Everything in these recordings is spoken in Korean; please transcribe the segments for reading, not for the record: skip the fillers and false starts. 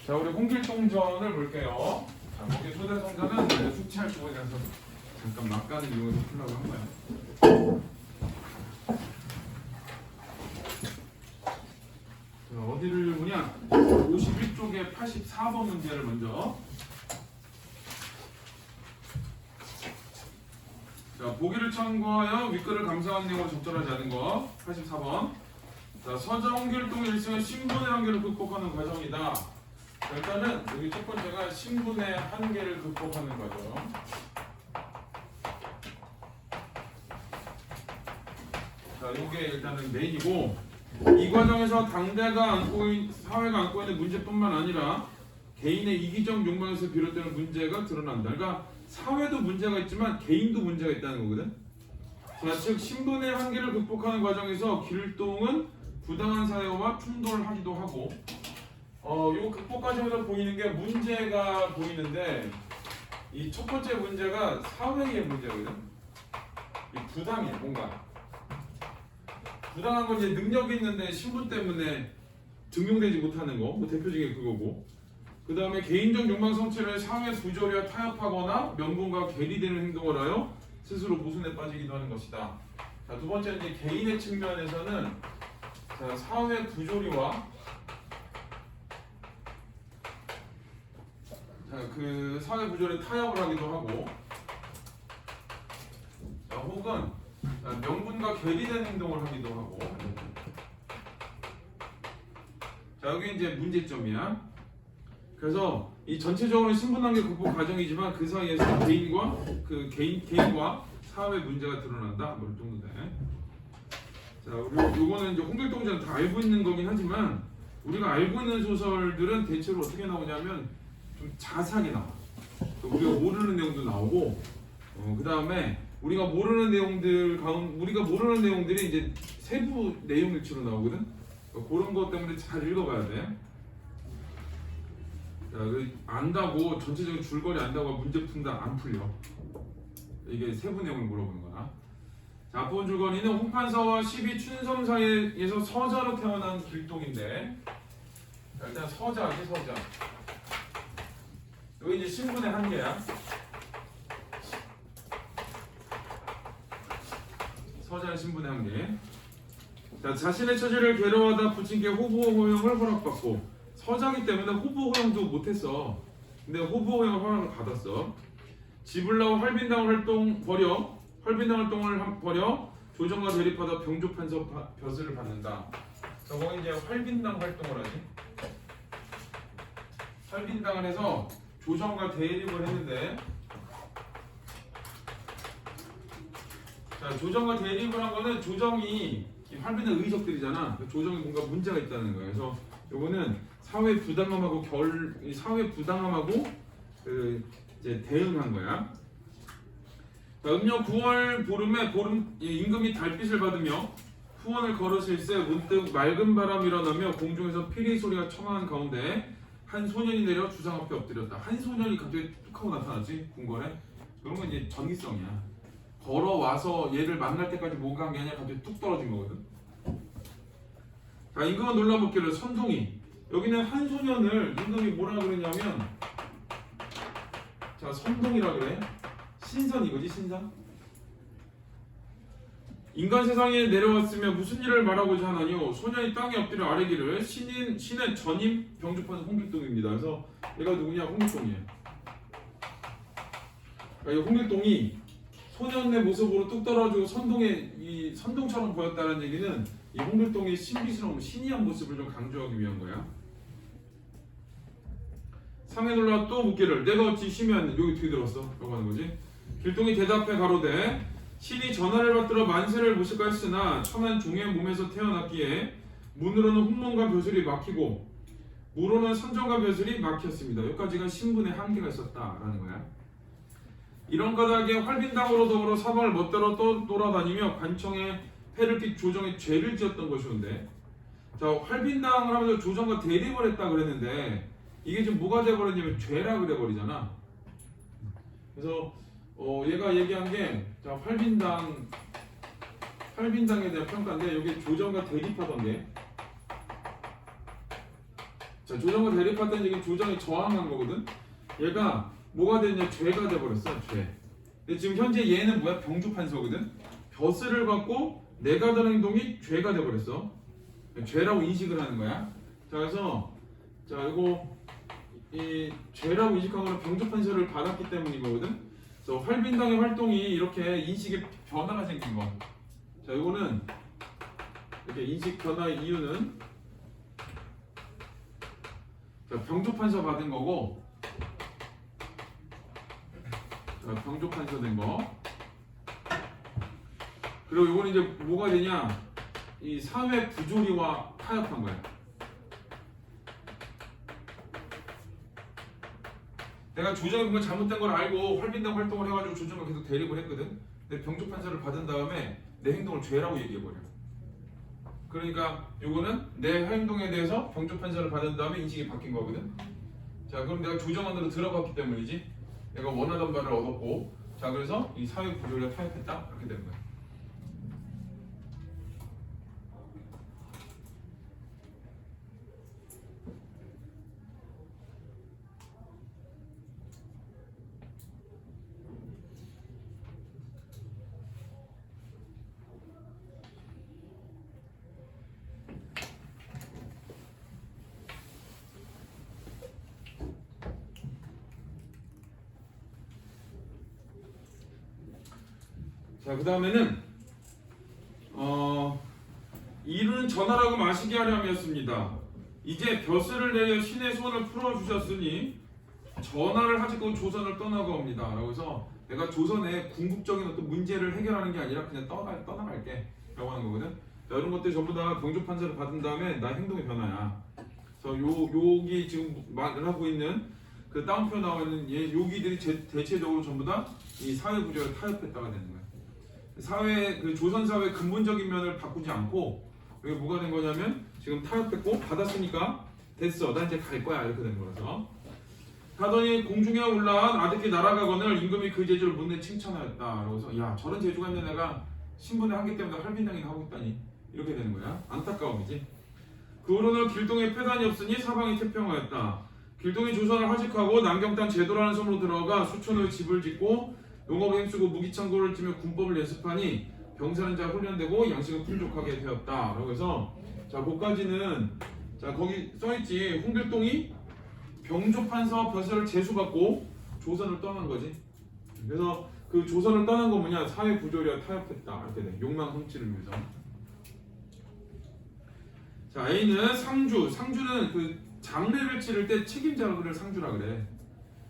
자, 우리 홍길동전을 볼게요. 자, 거기 소대성전은 숙지할 부분이라서 잠깐 막간을 이용해서 풀려고 한 거야. 자, 어디를 보냐? 51쪽에 84번 문제를 먼저. 자, 보기를 참고하여 윗글을 감상한 내용을 적절하지 않은 거. 84번. 자, 서자 홍길동의 일생의 신분의 한계를 극복하는 과정이다. 자, 일단은 여기 첫 번째가 신분의 한계를 극복하는 과정. 자, 이게 일단은 메인이고, 이 과정에서 당대가 사회가 안고 있는 문제뿐만 아니라 개인의 이기적 욕망에서 비롯되는 문제가 드러난다. 그러니까 사회도 문제가 있지만 개인도 문제가 있다는 거거든. 자, 즉 신분의 한계를 극복하는 과정에서 길동은 부당한 사회와 충돌하기도 하고, 요 극복 과정에서 보이는 게 문제가 보이는데, 이 첫 번째 문제가 사회의 문제거든. 이 부당해, 뭔가. 부당한 건 이제 능력이 있는데 신분 때문에 등용되지 못하는 거, 뭐 대표적인 그거고. 그 다음에 개인적 욕망 성취를 사회 부조리와 타협하거나 명분과 괴리되는 행동을 하여 스스로 모순에 빠지기도 하는 것이다. 자, 두 번째는 이제 개인의 측면에서는 자, 사회 부조리와 그 사회 부조리에 타협을 하기도 하고, 자, 혹은 명분과 괴리된 행동을 하기도 하고. 자, 여기 이제 문제점이야. 그래서 이 전체적으로 신분한계 극복 과정이지만 그 사이에서 개인과 사회 문제가 드러난다. 뭐 이 정도 돼. 자, 우리 요거는 이제 홍길동전 다 알고 있는 거긴 하지만 우리가 알고 있는 소설들은 대체로 어떻게 나오냐면 좀 자세하게 나와. 우리가 모르는 내용도 나오고, 그 다음에 우리가 모르는 내용들이 이제 세부 내용일치로 나오거든. 그런 것 때문에 잘 읽어봐야 돼. 자, 안다고 전체적인 줄거리 안다고 문제 푼다 안 풀려. 이게 세부 내용을 물어보는 거야. 자, 앞부분 줄거리는 홍판서와 12춘섬 사이에서 서자로 태어난 길동인데, 자, 일단 서자지 서자. 여기 이제 신분의 한계야. 서자의 신분의 한계. 자, 자신의 처지를 괴로워하다 부친께 호부 호용을 허락받고, 서자기 때문에 호부 호용도 못했어. 근데 호부 호용을 허락을 받았어. 집을 나와 활빈당 활동을 버려 조정과 대립하다 병조판서 벼슬을 받는다. 자, 거기 이제 활빈당 활동을 하지. 활빈당을 해서 조정과 대립을 했는데, 자, 조정과 대립을 한 거는 조정이 활빈당 의적들이잖아. 조정이 뭔가 문제가 있다는 거예요. 그래서 요거는 사회 부당함하고 이제 대응한 거야. 자, 음력 9월 보름에 임금이 달빛을 받으며 후원을 걸으실새 문득 맑은 바람이 일어나며 공중에서 피리 소리가 청하는 가운데 한 소년이 내려 주상 앞에 엎드렸다. 한 소년이 갑자기 뚝 하고 나타나지, 궁궐에. 그런 건 이제 전기성이야. 걸어와서 얘를 만날 때까지 뭔가 한 게 아니라 갑자기 뚝 떨어진 거거든. 자, 임금은 놀라먹기를 선동이. 여기는 한 소년을 임금이 뭐라 그랬냐면, 자, 선동이라 그래. 신선 이거지, 신선. 인간 세상에 내려왔으며 무슨 일을 말하고자 하나니요. 소년이 땅에 엎드려 아뢰기를 신은 전임 병조판 홍길동입니다. 그래서 얘가 누구냐? 홍길동이에요. 그러니까 이 홍길동이 소년의 모습으로 뚝 떨어지고 선동처럼 보였다는 얘기는 이 홍길동의 신비스러운 신이한 모습을 좀 강조하기 위한 거야. 상에 놀라 또 묻기를 내가 어찌 심연 여기 뒤에 들었어? 라고 하는 거지. 길동이 대답해 가로되 신이 전하를 받들어 만세를 모실까 했으나 천한 종의 몸에서 태어났기에 문으로는 훈문과 벼슬이 막히고 무로는 선정과 벼슬이 막혔습니다. 여기까지가 신분의 한계가 있었다라는 거야. 이런 까닭에 활빈당으로 더불어 사방을 멋대로 돌아다니며 관청에 해를 끼 조정에 죄를 지었던 것이온데, 자, 활빈당을 하면서 조정과 대립을 했다 그랬는데 이게 지금 뭐가 돼버렸냐면 죄라 그래버리잖아. 그래서 얘가 얘기한 게, 자, 활빈당에 대한 평가인데 여기 조정과 대립하던 게, 자, 조정과 대립했다는 얘기는 조정이 저항한 거거든. 얘가 뭐가 됐냐? 죄가 돼버렸어. 죄. 근데 지금 현재 얘는 뭐야? 병주판서거든. 벼슬을 받고 내가 하던 행동이 죄가 돼버렸어. 죄라고 인식을 하는 거야. 자, 그래서 자, 이거 이 죄라고 인식한 거는 병주판서를 받았기 때문인 거거든. 그래서 활빈당의 활동이 이렇게 인식의 변화가 생긴 거. 자, 이거는 이렇게 인식 변화의 이유는 자, 병조판서 받은 거고, 자, 병조판서 된 거. 그리고 이거는 이제 뭐가 되냐? 이 사회 부조리와 타협한 거야. 내가 조정이 뭔가 잘못된 걸 알고 활빈당 활동을 해가지고 조정과 계속 대립을 했거든. 근데 병조판서를 받은 다음에 내 행동을 죄라고 얘기해버려. 그러니까 요거는 내 행동에 대해서 병조판서를 받은 다음에 인식이 바뀐 거거든. 자, 그럼 내가 조정 안으로 들어갔기 때문이지. 내가 원하던 바를 얻었고, 자, 그래서 이 사회 부조리와 타협했다 이렇게 되는 거야. 자, 그 다음에는 이루는 전하라고 마시게 하렴이었습니다. 이제 벼슬을 내려 신의 손을 풀어주셨으니 전하를 하시고 조선을 떠나가옵니다. 라고 해서 내가 조선의 궁극적인 어떤 문제를 해결하는 게 아니라 그냥 떠나갈게 라고 하는 거거든. 자, 이런 것들 전부 다 병조판서를 받은 다음에 나 행동의 변화야. 그래서 여기 지금 말하고 있는 그 다운표 나와 있는 여기들이 대체적으로 전부 다 이 사회 구조를 타협했다가 되는 거야. 사회 그 조선 사회 근본적인 면을 바꾸지 않고 이게 뭐가 된 거냐면 지금 타협했고 받았으니까 됐어, 나 이제 갈 거야 이렇게 된 거라서. 하더니 공중에 올라간 아득히 날아가거늘 임금이 그 재주를 묻네 칭찬하였다. 그래서 야, 저런 재주가 있는 애가 신분의 한계 때문에 활빈당이나 하고 있다니 이렇게 되는 거야. 안타까움이지. 그 후로는 길동에 패단이 없으니 사방이 태평하였다. 길동이 조선을 하직하고 남경 땅 제도라는 섬으로 들어가 수천의 집을 짓고 농업을 힘쓰고 무기창고를 찌며 군법을 연습하니 병사는 잘 훈련되고 양식은 풍족하게 되었다. 라고 해서 자, 거기까지는 자, 거기 써있지. 홍길동이 병조판서 벼슬을 제수받고 조선을 떠난 거지. 그래서 그 조선을 떠난 거 뭐냐? 사회 부조리와 타협했다. 이렇게 돼. 욕망 성취를 위해서. 자, A는 상주. 상주는 그 장례를 치를 때 책임자를 상주라 그래.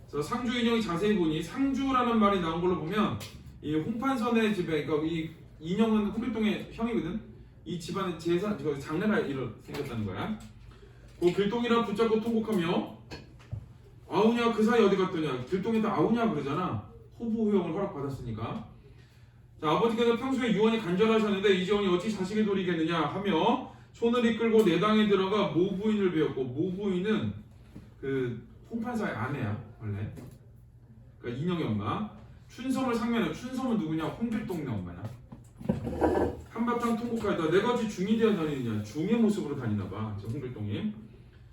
그래서 상주 인형이 자세히 보니 상주라는 말이 나온 걸로 보면 이 홍판선의 집에, 그러니까 이 인형은 홍길동의 형이거든. 이 집안의 제사, 장례가 생겼다는 거야. 그 길동이라 붙잡고 통곡하며 아우냐 그 사이 어디 갔더냐. 길동이한테 아우냐 그러잖아. 호부 후용을 허락받았으니까. 자, 아버지께서 평소에 유언이 간절하셨는데 이재원이 어찌 자식을 돌이겠느냐 하며 손을 이끌고 내당에 들어가 모부인을 배웠고, 모부인은 그 홍판사의 아내야 원래. 그러니까 인형의 엄마. 춘섬을 상면해. 춘섬은 누구냐? 홍길동의 엄마야. 한바탕 통곡하였다. 내가 어찌 중이 되어 다니느냐. 중의 모습으로 다니나봐 홍길동이.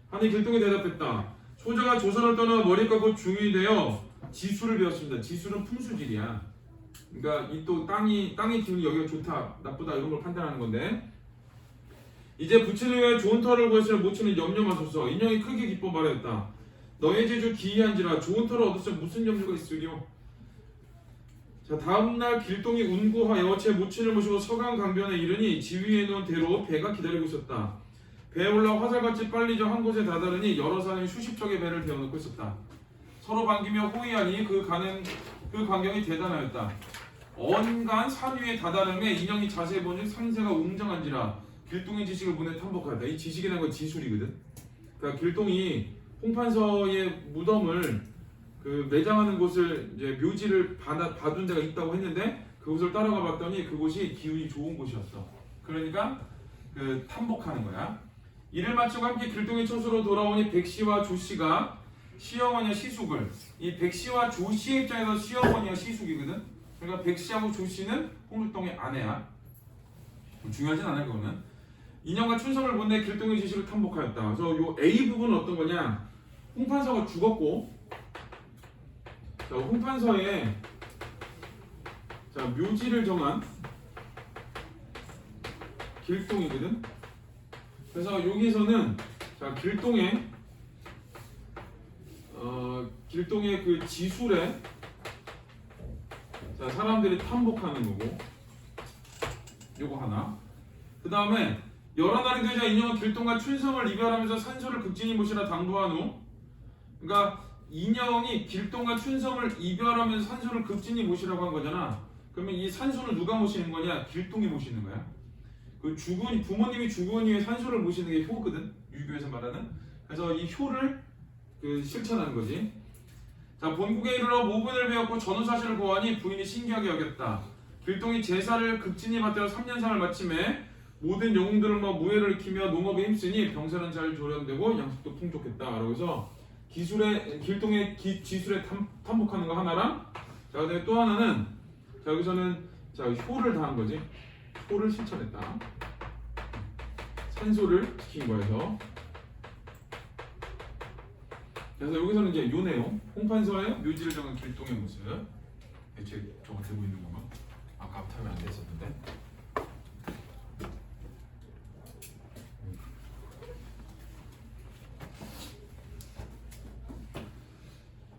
하니 길동이 대답했다. 소자가 조선을 떠나 머리 깎고 중이 되어 지수를 배웠습니다. 지수는 풍수질이야. 그러니까 이 또 땅의 기운이 여기가 좋다 나쁘다 이런 걸 판단하는 건데, 이제 부친을 위해 좋은 터를 구했으니 모친은 염려마소서. 인형이 크게 기뻐 말하였다. 너의 재주 기이한지라 좋은 터를 얻었으면 무슨 염려가 있으리요. 자, 다음날 길동이 운구하여 제 모친을 모시고 서강 강변에 이르니 지위에 놓은 대로 배가 기다리고 있었다. 배에 올라 화살같이 빨리 저 한 곳에 다다르니 여러 사람이 수십 척의 배를 대어놓고 있었다. 서로 반기며 호의하니 그 광경이 대단하였다. 언간 산 위에 다다름에 인형이 자세히 보니 상세가 웅장한지라 길동의 지식을 문에 탐복하였다. 이 지식이라는 건 지술이거든. 그러니까 길동이 홍판서의 무덤을 그 매장하는 곳을 이제 묘지를 봐둔 데가 있다고 했는데 그곳을 따라가 봤더니 그곳이 기운이 좋은 곳이었어. 그러니까 그 탐복하는 거야. 이를 마치고 함께 길동의 처소로 돌아오니 백씨와 조씨가 시어머니와 시숙을, 이 백씨와 조씨의 입장에서 시어머니와 시숙이거든. 그러니까 백씨하고 조씨는 홍길동의 아내야. 중요하진 않아 그거는. 인형과 춘성을 보내 길동의 지시를 탐복하였다. 그래서 요 A 부분은 어떤 거냐? 홍판서가 죽었고, 자, 홍판서에 자, 묘지를 정한 길동이거든. 그래서 여기서는 자, 길동의 그 지술에 자, 사람들이 탐복하는 거고, 요거 하나. 그 다음에 여러 날이 되자 인형은 길동과 춘성을 이별하면서 산소를 극진히 모시라 당부한 후, 그러니까 인형이 길동과 춘성을 이별하면서 산소를 극진히 모시라고 한 거잖아. 그러면 이 산소는 누가 모시는 거냐? 길동이 모시는 거야. 그 부모님이 죽은 이후에 산소를 모시는 게 효거든. 유교에서 말하는. 그래서 이 효를 그 실천하는 거지. 자, 본국에 이르러 모분을 배웠고 전후사실을 보아하니 부인이 신기하게 여겼다. 길동이 제사를 극진히 받들어 3년상을 마침에 모든 영웅들을 무예를 익히며 농업에 힘쓰니 병사는 잘 조련되고 양식도 풍족했다. 라고 해서 길동의 지술에 탐복하는 거 하나랑, 자, 그다음에 또 하나는 자, 여기서는 자, 효를 다한 거지. 효를 실천했다. 산소를 지킨 거에서. 그래서 여기서는 이제 요 내용, 홍판서의 묘지를 정한 길동의 모습. 대체 저거 들고 있는 건가? 아까 앞타면 안 됐었는데.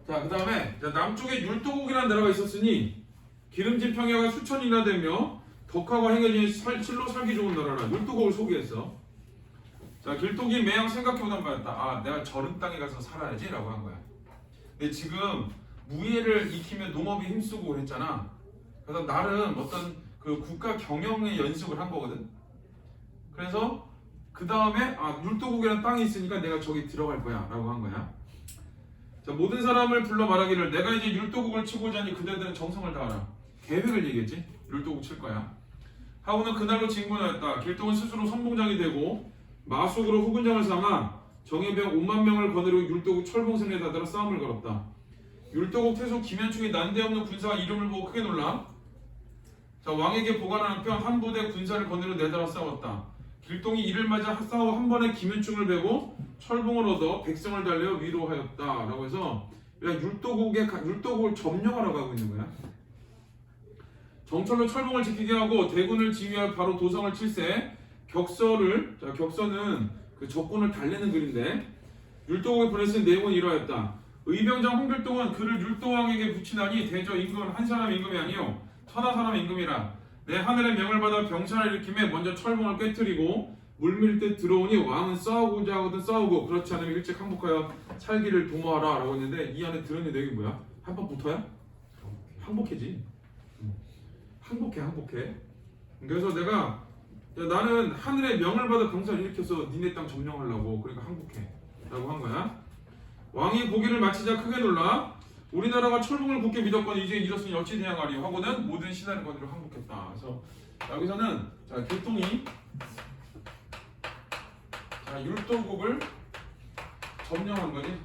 자, 그 다음에 남쪽에 율도국이라는 나라가 있었으니 기름진 평야가 수천이나 되며 덕하고 행해진 실로 살기 좋은 나라라. 율도국을 소개했어. 자, 길동이 매양 생각해보던 바였다. 아, 내가 저런 땅에 가서 살아야지 라고 한 거야. 근데 지금 무예를 익히면 농업에 힘쓰고 했잖아. 그래서 나름 어떤 그 국가 경영의 연습을 한 거거든. 그래서 그 다음에 율도국이라는 땅이 있으니까 내가 저기 들어갈 거야 라고 한 거야. 자, 모든 사람을 불러 말하기를 내가 이제 율도국을 치고자 하니 그대들은 정성을 다하라. 계획을 얘기했지. 율도국 칠 거야. 하고는 그날로 진군하였다. 길동은 스스로 선봉장이 되고 마속으로 후군장을 삼아 정예병 5만 명을 거느리고 율도국 철봉선에 다다라 싸움을 걸었다. 율도국 태소 김현충이 난데없는 군사가 이름을 보고 크게 놀라. 자, 왕에게 보관한 한편 한 부대 군사를 거느리고 내달아 싸웠다. 길동이 이를 맞아 싸워 한 번에 김현충을 베고 철봉을 얻어 백성을 달려 위로하였다. 라고 해서 율도국을 점령하라고 하고 있는 거야. 정철로 철봉을 지키게 하고 대군을 지휘할 바로 도성을 칠세. 격서는 그 적군을 달래는 글인데 율도국에 보냈을 내용은 이러하였다. 의병장 홍길동은 그를 율도왕에게 붙이나니 대저 임금은 한 사람 임금이 아니요 천하 사람 임금이라. 내 하늘의 명을 받아 병사를 일으킴에 먼저 철봉을 깨뜨리고 물밀 때 들어오니 왕은 싸우고자 하거든 싸우고 그렇지 않으면 일찍 항복하여 살기를 도모하라 라고 했는데 이 안에 들어있는 내용이 뭐야? 한번 붙어야? 항복해지. 항복해. 그래서 나는 하늘의 명을 받아 병사를 일으켜서 니네 땅 점령하려고. 그러니까 항복해 라고 한 거야. 왕이 보기를 마치자 크게 놀라 우리나라가 철봉을 굳게 믿었거니 이제 이렇으니 어찌 대항하리 하고는 모든 신하를 거느려 항복했다. 그래서 여기서는 자, 길동이 자, 율도국을 점령한 거지.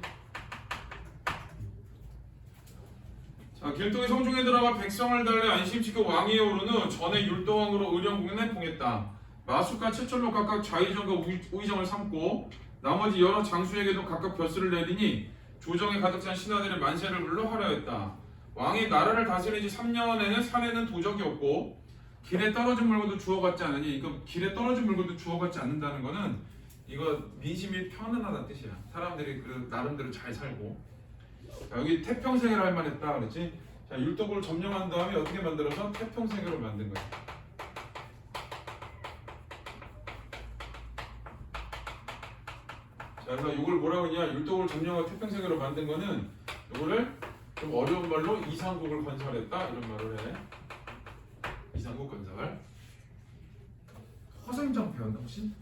자, 길동이 성중에 들어가 백성을 달래 안심시켜 왕위에 오른 후 전에 율도왕으로 의령궁에 봉했다. 마술과 채철로 각각 좌의정과 우의정을 삼고 나머지 여러 장수에게도 각각 벼슬을 내리니 조정에 가득 찬 신하들의 만세를 불러 하려했다. 왕이 나라를 다스리지 3년에는 산에는 도적이 없고 길에 떨어진 물건도 주워받지 않으니 이거 길에 떨어진 물건도 주워받지 않는다는 거는 이거 민심이 편안하다는 뜻이야. 사람들이 그 나름대로 잘 살고. 자, 여기 태평세계를 할 만했다 그랬지. 자, 율도국을 점령한 다음에 어떻게 만들어서 태평세계를 만든 거야. 자, 그래서 이걸 뭐라고 하냐? 율도국을 점령하고 태평세계로 만든 거는 이거를 좀 어려운 말로 이상국을 건설했다 이런 말을 해. 이상국 건설. 허생전 배웠나 혹시?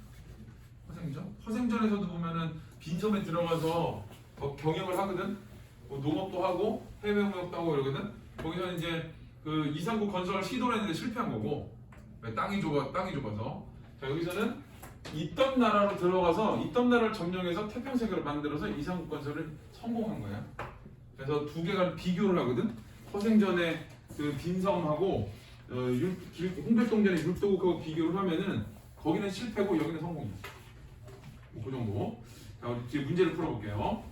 허생전에서도 보면은 빈섬에 들어가서 경영을 하거든. 농업도 하고 해외 무역도 하고 이러거든. 거기서 이제 그 이상국 건설을 시도를 했는데 실패한 거고. 땅이 좁아서. 자, 여기서는 있던 나라로 들어가서 있던 나라를 점령해서 태평세계를 만들어서 이상국 건설을 성공한 거야. 그래서 두 개가 비교를 하거든. 허생전의 그 빈섬하고 홍길동전의 율도국하고 비교를 하면은 거기는 실패고 여기는 성공이야. 뭐 그 정도. 자, 우리 뒤에 문제를 풀어볼게요.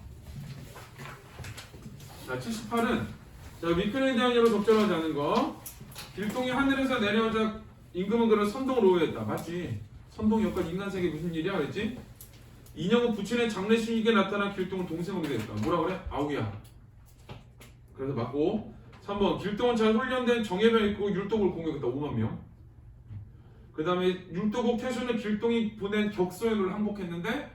자, 78은 자, 미끈에 대한 예로 적절하지 않은 거. 길동이 하늘에서 내려오자 임금은 그를 선동으로 오해했다. 맞지? 선동 여기까지 인간 세계 무슨 일이야? 그랬지? 인형은 부친의 장례식에 나타난 길동을 동생으로 대했다. 뭐라 그래? 아우야. 그래서 맞고. 3번 길동은 잘 훈련된 정예병 있고 율독을 공격했다. 5만 명. 그 다음에 율도국 태수는 길동이 보낸 격소행을 항복했는데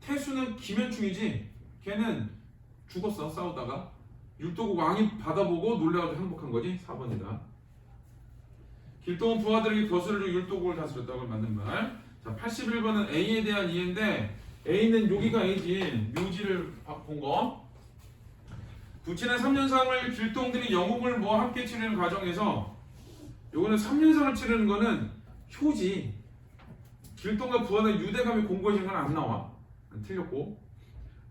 태수는 김현충이지 걔는 죽었어 싸우다가 율도국 왕이 받아보고 놀래가지고 항복한 거지. 4번이다. 길동은 부하들에게 벼슬을 주고 율도국을 다스렸다고 맞는 말. 자, 81번은 A에 대한 이해인데 A는 여기가 A지. 묘지를 본 거. 부친의 3년상을 길동들이 영웅을 뭐 함께 치르는 과정에서 요거는 3년상을 치르는 거는 효지. 길동과 부하는 유대감이 공고해진 건 안 나와. 틀렸고.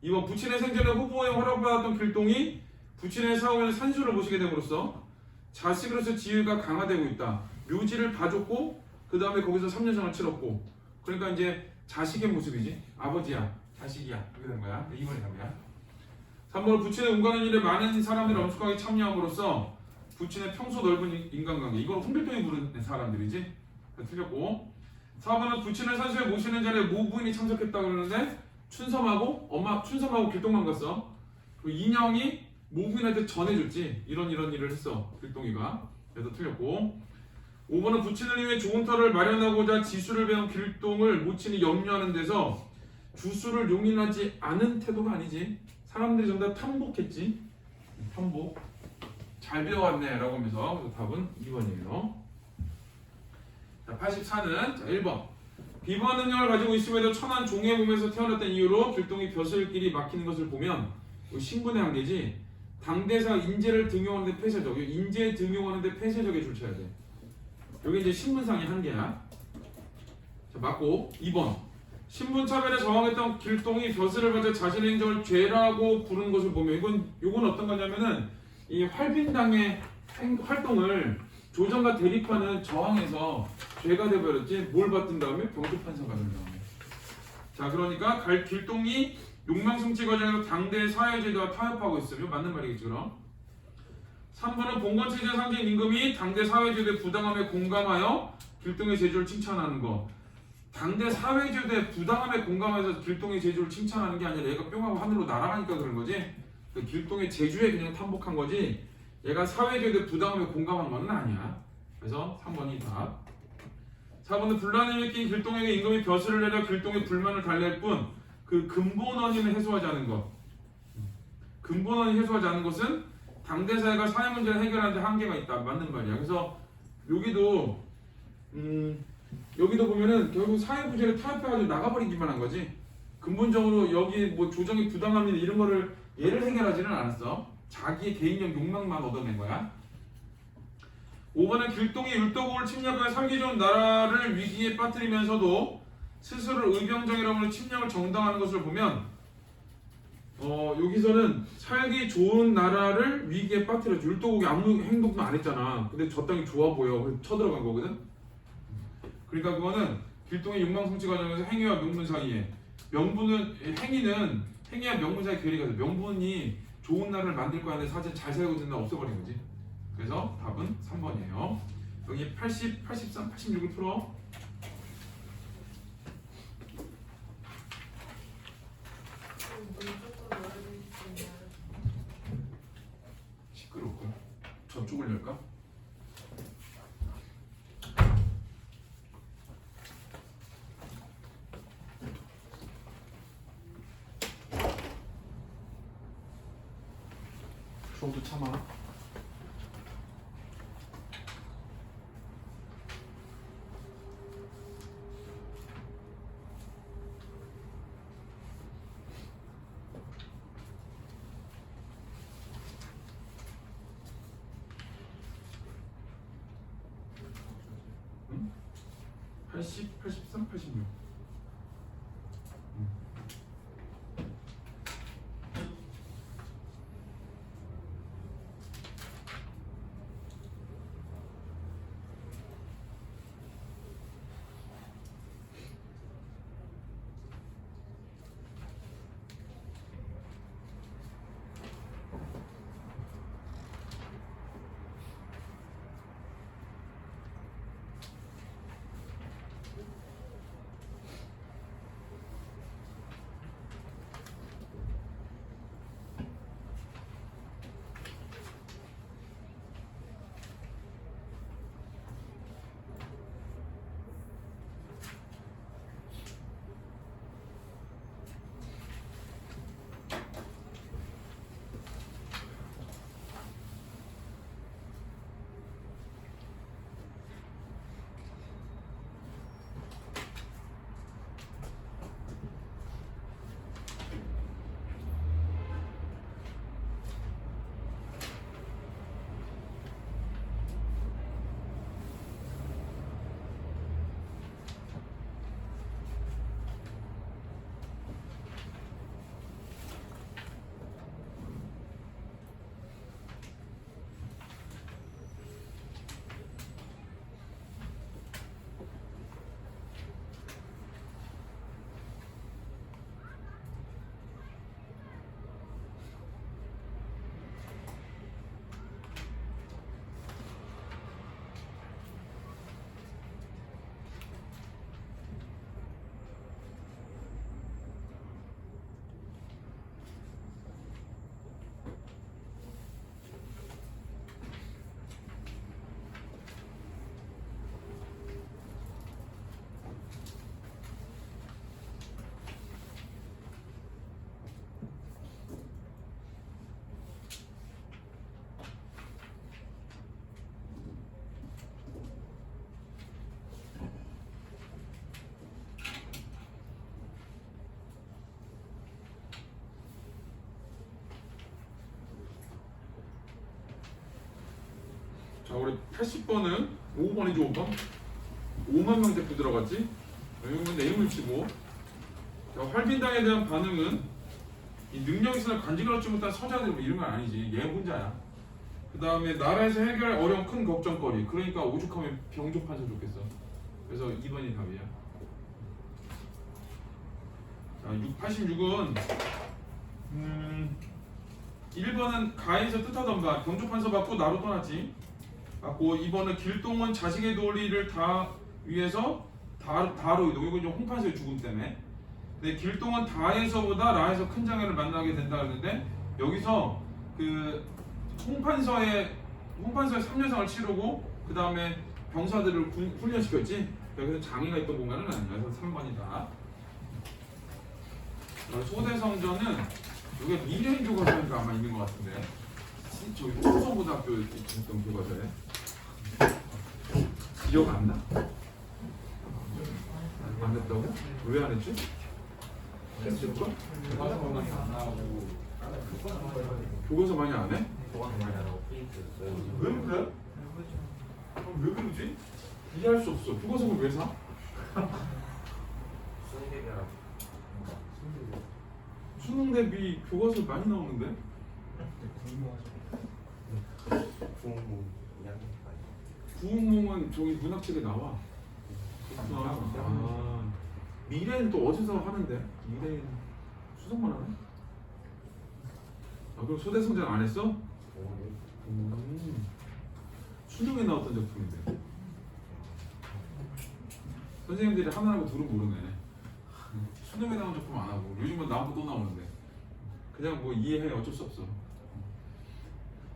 2번 부친의 생전에 후보에 허락받았던 길동이 부친의 사후에는 산수를 모시게 됨으로써 자식으로서 지위가 강화되고 있다. 묘지를 봐줬고 그 다음에 거기서 3년상을 치렀고 그러니까 이제 자식의 모습이지. 아버지야 자식이야 그렇게 된 거야. 2번이 답이야. 3번 부친의 운가는 일에 많은 사람들이 엄숙하게 참여함으로써 부친의 평소 넓은 인간관계 이걸 홍길동이 부른 사람들이지. 틀렸고. 4번은 부친을 산수에 모시는 자리에 모부인이 참석했다고 그러는데 춘섬하고 길동만 갔어. 그 인형이 모부인한테 전해줬지. 이런 일을 했어 길동이가. 그래서 틀렸고. 5번은 부친을 위해 좋은 터를 마련하고자 지수를 배운 길동을 모친이 염려하는 데서 주수를 용인하지 않은 태도가 아니지. 사람들이 전부 다 탐복했지. 탐복. 잘 배워왔네 라고 하면서 그래서 답은 2번이에요. 자, 84는 자, 1번 비범한 능력을 가지고 있음에도 천한 종의 몸에서 태어났던 이유로 길동이 벼슬길이 막히는 것을 보면 신분의 한계지. 당대사 인재를 등용하는데 폐쇄적. 인재 등용하는데 폐쇄적에 줄쳐야 돼. 여기 이제 신분상의 한계야. 자, 맞고. 2번 신분차별에 저항했던 길동이 벼슬을 받아 자신의 행적을 죄라고 부른 것을 보면 이건 어떤 거냐면은 이 활빈당의 활동을 조정과 대립하는 저항에서 죄가 돼버렸지. 뭘 받은 다음에 병조판상 받은 다음에. 자, 그러니까 길동이 욕망성취 과정에서 당대 사회제도와 타협하고 있어요. 이거 맞는 말이겠지 그럼. 3번은 봉건체제 상징 임금이 당대 사회제도의 부당함에 공감하여 길동의 제주를 칭찬하는 거. 당대 사회제도의 부당함에 공감해서 길동의 제주를 칭찬하는 게 아니라 얘가 뿅하고 하늘로 날아가니까 그런 거지. 그 길동의 제주에 그냥 탐복한 거지 얘가 사회제도의 부당함에 공감한 건 아니야. 그래서 3번이 답. 4번은 분란을 일으킨 길동에게 임금이 벼슬을 내려 길동의 불만을 달랠 뿐 그 근본 원인을 해소하지 않은 것. 근본 원인을 해소하지 않은 것은 당대 사회가 사회 문제를 해결하는 데 한계가 있다. 맞는 말이야. 그래서 여기도 보면은 결국 사회 부재를 타협해가지고 나가버리기만 한 거지. 근본적으로 여기 뭐 조정의 부당함이나 이런 거를 얘를 해결하지는 않았어. 자기의 개인적 욕망만 얻어낸 거야. 5번은 길동이 율도국을 침략하여 살기 좋은 나라를 위기에 빠뜨리면서도 스스로를 의병장이라고 침략을 정당하는 것을 보면 여기서는 살기 좋은 나라를 위기에 빠뜨렸죠. 율도국이 아무 행동도 안 했잖아. 근데 저 땅이 좋아 보여. 그래서 쳐들어간 거거든. 그러니까 그거는 길동의 욕망성취 과정에서 행위와 명분 사이에 행위와 명분 사이에 괴리가 돼. 명분이 좋은 나라를 만들 거야 하는데 사실 잘 살고 있는 나라 없애버린 거지. 그래서 답은 3번이에요. 여기 80, 83, 86을 풀어. 시끄럽고 저쪽을 열까? 추워도 참아. 응? 80, 83, 86. 우리 80번은 5번이죠 5번. 5만 명대표 들어갔지. 이건 내용을 치고. 자, 활빈당에 대한 반응은 이 능력있으나 간직을 얻지 못한 서자들 뭐 이런 건 아니지. 얘 혼자야. 그 다음에 나라에서 해결할 어려운 큰 걱정거리. 그러니까 오죽하면 병조판서 좋겠어. 그래서 2번이 답이야. 자, 86은 1번은 가에서 뜻하던 바 병조판서 받고 나로 떠났지. 맞고 2번은 길동은 자식의 도리를 다 위해서 다로 이동. 이건 좀 홍판서의 죽음 때문에. 근데 길동은 다에서보다 라에서 큰 장애를 만나게 된다 그러는데 여기서 그 홍판서의 3년상을 치르고 그 다음에 병사들을 훈련시켰지. 여기서 장애가 있던 공간은 아니야. 그래서 3번이다. 소대성전은 여기가 미래인 교과서가 아마 있는 것 같은데 저기 호성고등학교 있던 교과서에 기억 안 나? 안 했다고? 왜 안 했지? 했을까? 교과서 많이 안 해? 왜 그래? 왜 그러지? 이해할 수 없어. 교과서를 왜 사? 수능 대비 교과서 많이 나오는데? 구운몽은 저기 문학책에 나와. 미래는 또 어디서 하는데? 미래는 수석만 하네? 그럼 소대성전 안 했어? 수능에 나왔던 작품인데. 선생님들이 하나라고 둘은 모르네. 수능에 나온 작품 안 하고 요즘은 나오고 또 나오는데 그냥 뭐 이해해. 어쩔 수 없어.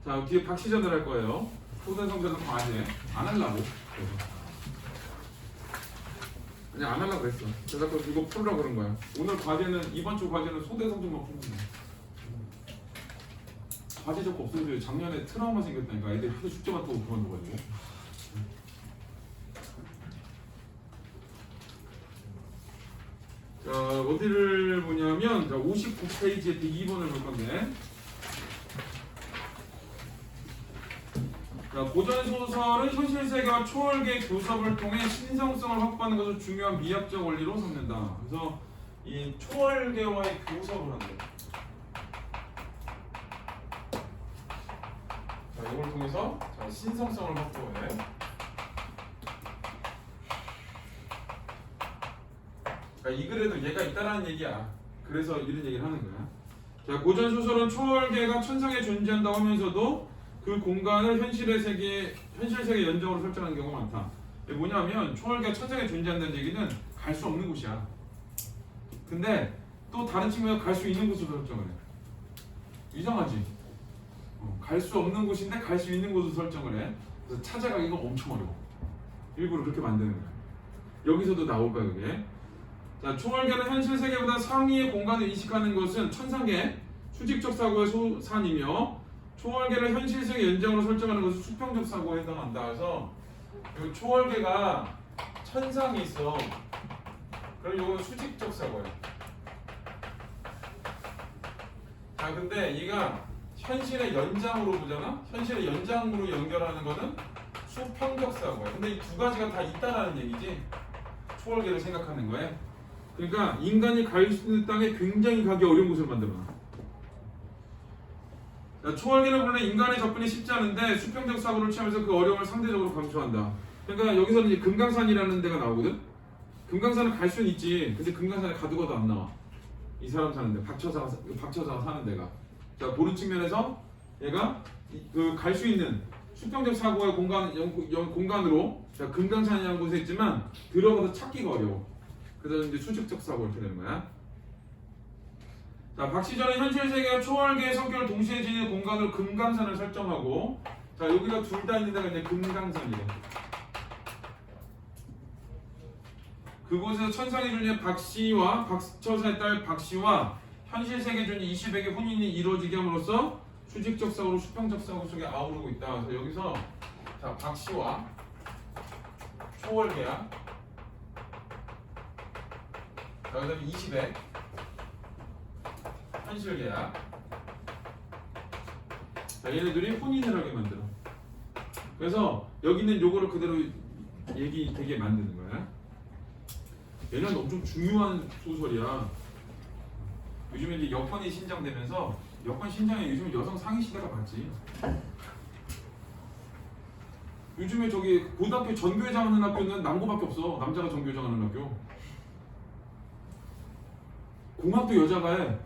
자, 뒤에 박시전을 할 거예요. 소대성전은 과제 안 하려고. 그냥 안 하려고 그랬어. 그래서 이거 풀으라고 그런 거야. 오늘 과제는 이번 주 과제는 소대성전만 푸는 거야. 과제 적고 없어져요. 작년에 트라우마 생겼다니까. 애들 하도 숙제 맡고 그만둬가지고. 자, 어디를 보냐면 59페이지에 2번을 볼 건데, 자, 고전 소설은 현실 세계와 초월계 교섭을 통해 신성성을 확보하는 것을 중요한 미학적 원리로 삼는다. 그래서 이 초월계와의 교섭을 한다. 자, 이걸 통해서 신성성을 확보해. 이 글에도 얘가 있다라는 얘기야. 그래서 이런 얘기를 하는 거야. 자, 고전 소설은 초월계가 천상에 존재한다고 하면서도 그 공간을 현실 세계 연장으로 설정하는 경우가 많다. 이게 뭐냐면 초월계가 천상에 존재한다는 얘기는 갈 수 없는 곳이야. 근데 또 다른 친구가 갈 수 있는 곳으로 설정을 해. 이상하지? 갈 수 없는 곳인데 갈 수 있는 곳으로 설정을 해. 그래서 찾아가기가 엄청 어려워. 일부러 그렇게 만드는 거야. 여기서도 나올 거야 그게. 자, 초월계는 현실 세계보다 상위의 공간을 인식하는 것은 천상계, 수직적 사고의 소산이며 초월계를 현실 세계 연장으로 설정하는 것은 수평적 사고에 해당한다. 그래서 이 초월계가 천상이 있어. 그럼 이거는 수직적 사고야. 자, 근데 얘가 현실의 연장으로 보잖아? 현실의 연장으로 연결하는 거는 수평적 사고야. 근데 이 두 가지가 다 있다라는 얘기지. 초월계를 생각하는 거에. 그러니까 인간이 갈 수 있는 땅에 굉장히 가기 어려운 곳을 만들어놔. 초월계는 원래 인간의 접근이 쉽지 않은데 수평적 사고를 취하면서 그 어려움을 상대적으로 감소한다. 그러니까 여기서는 이제 금강산이라는 데가 나오거든. 금강산은 갈 수는 있지. 근데 금강산에 가두고도 안 나와. 이 사람 사는 데, 박처자가 사는 데가. 자, 보는 측면에서 얘가 그 갈 수 있는 수평적 사고의 공간으로 자, 금강산이라는 곳에 있지만 들어가서 찾기가 어려워. 그래서 이제 수직적 사고 이렇게 되는 거야. 자, 박시전은 현실 세계와 초월계의 성격을 동시에 지니는 공간으로 금강산을 설정하고, 자, 여기가 둘 다 있는 데가 이제 금강산이래. 그곳에서 천상의 존재 박씨와 박처사의 딸 박씨와 현실 세계 존재 이시백의 혼인이 이루어지게 함으로써 수직적 사고로 수평적 사고 속에 아우르고 있다. 그래서 여기서 자, 박씨와 초월계야. 자, 그 다음에 이시백 현실계야. 자, 얘네들이 혼인을 하게 만들어. 그래서 여기는 요거를 그대로 얘기 되게 만드는 거야. 얘는 엄청 중요한 소설이야. 요즘에 이제 여권이 신장되면서 여권 신장에 요즘 여성 상위 시대가 맞지. 요즘에 저기 고등학교 전교회장 하는 학교는 남고밖에 없어. 남자가 전교회장 하는 학교. 공학도 여자가 해.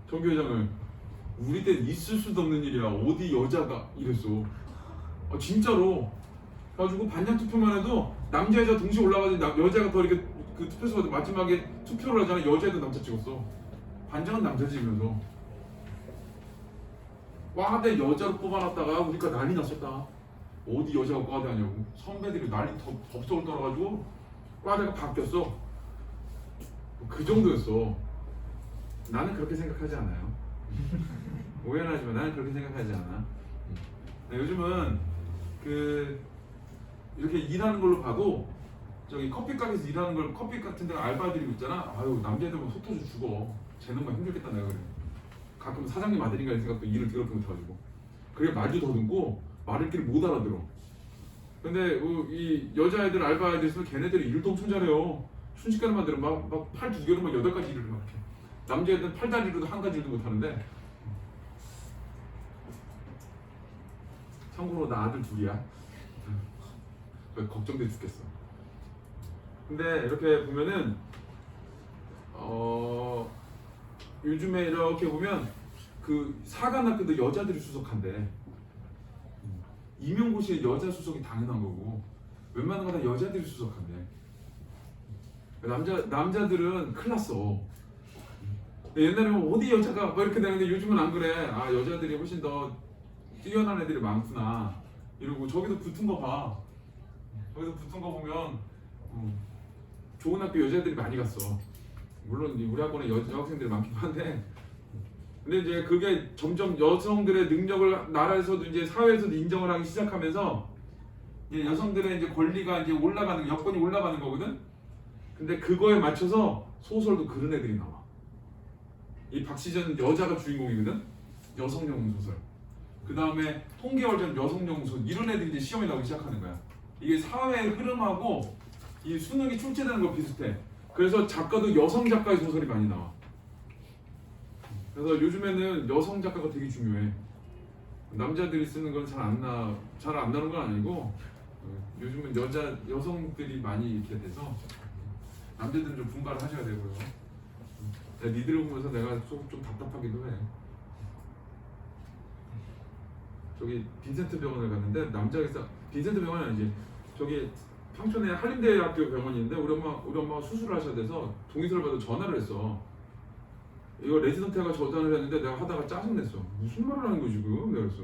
전교회장을. 우리 때 있을 수도 없는 일이야. 어디 여자가 이랬어. 진짜로. 그래가지고 반장 투표만 해도 남자 여자 동시에 올라가서 여자가 더 이렇게 그 투표소가 마지막에 투표를 하잖아. 여자애도 남자 찍었어. 반장은 남자 찍으면서. 과대 여자로 뽑아놨다가 우리가 난리 났었다. 어디 여자가 과대 하냐고. 선배들이 난리 덥석을 떨어가지고 과대가 바뀌었어. 그 정도였어. 나는 그렇게 생각하지 않아요. 오해는 하지만 나는 그렇게 생각하지 않아. 요즘은 그 이렇게 일하는 걸로 봐도 저기 커피 가게에서 일하는 걸 커피 같은 데 알바들이 있잖아. 아유 남자애들 보면 속 터져 죽어. 쟤는만 힘들겠다 내가 그래. 가끔 사장님 아들인가 이런 생각도 일을 그렇게 못해가지고. 그래 말도 더듬고 말을끼리 못 알아들어. 근데 이 여자애들 알바애들 있으면 걔네들이 일도 엄청 잘해요. 순식간에 만들어 막 팔 두 개로 막 8가지 일을 막 해. 남자애들은 팔다리로도 한 가지 일도 못하는데. 참고로 나 아들 둘이야. 걱정돼 죽겠어. 근데 이렇게 보면은 요즘에 이렇게 보면 그 사관학교도 여자들이 수석한대. 임용고시에 여자 수석이 당연한 거고 웬만한 거 다 여자들이 수석한대. 남자들은 큰일 났어. 옛날에는 어디 여자가 뭐 이렇게 되는데 요즘은 안 그래. 아 여자들이 훨씬 더 뛰어난 애들이 많구나 이러고. 저기도 붙은 거 봐. 저기서 붙은 거 보면 좋은 학교 여자애들이 많이 갔어. 물론 우리 학원에 여학생들이 많긴 한데, 근데 이제 그게 점점 여성들의 능력을 나라에서도 이제 사회에서도 인정을 하기 시작하면서 이제 여성들의 이제 권리가 이제 올라가는, 여건이 올라가는 거거든. 근데 그거에 맞춰서 소설도 그런 애들이 나와. 이 박시전 여자가 주인공이거든. 여성 영웅 소설. 그 다음에 통계월전 여성 영웅 소설. 이런 애들이 이제 시험에 나오기 시작하는 거야. 이게 사회의 흐름하고 이 수능이 출제되는 거 비슷해. 그래서 작가도 여성 작가의 소설이 많이 나와. 그래서 요즘에는 여성 작가가 되게 중요해. 남자들이 쓰는 건 잘 안 나는 건 아니고 요즘은 여성들이 많이 이렇게 돼서 남자들은 좀 분발을 하셔야 되고요. 니들을 보면서 내가 좀 답답하기도 해. 저기 빈센트 병원을 갔는데 남자에서, 빈센트 병원이 아니지, 저기 평촌에 한림대학교 병원이 있는데 우리 엄마가 수술을 하셔야 돼서 동의서를 받아 전화를 했어. 이거 레지던트가 전화를 했는데 내가 하다가 짜증냈어. 무슨 말을 하는 거지 지금? 내가 그랬어.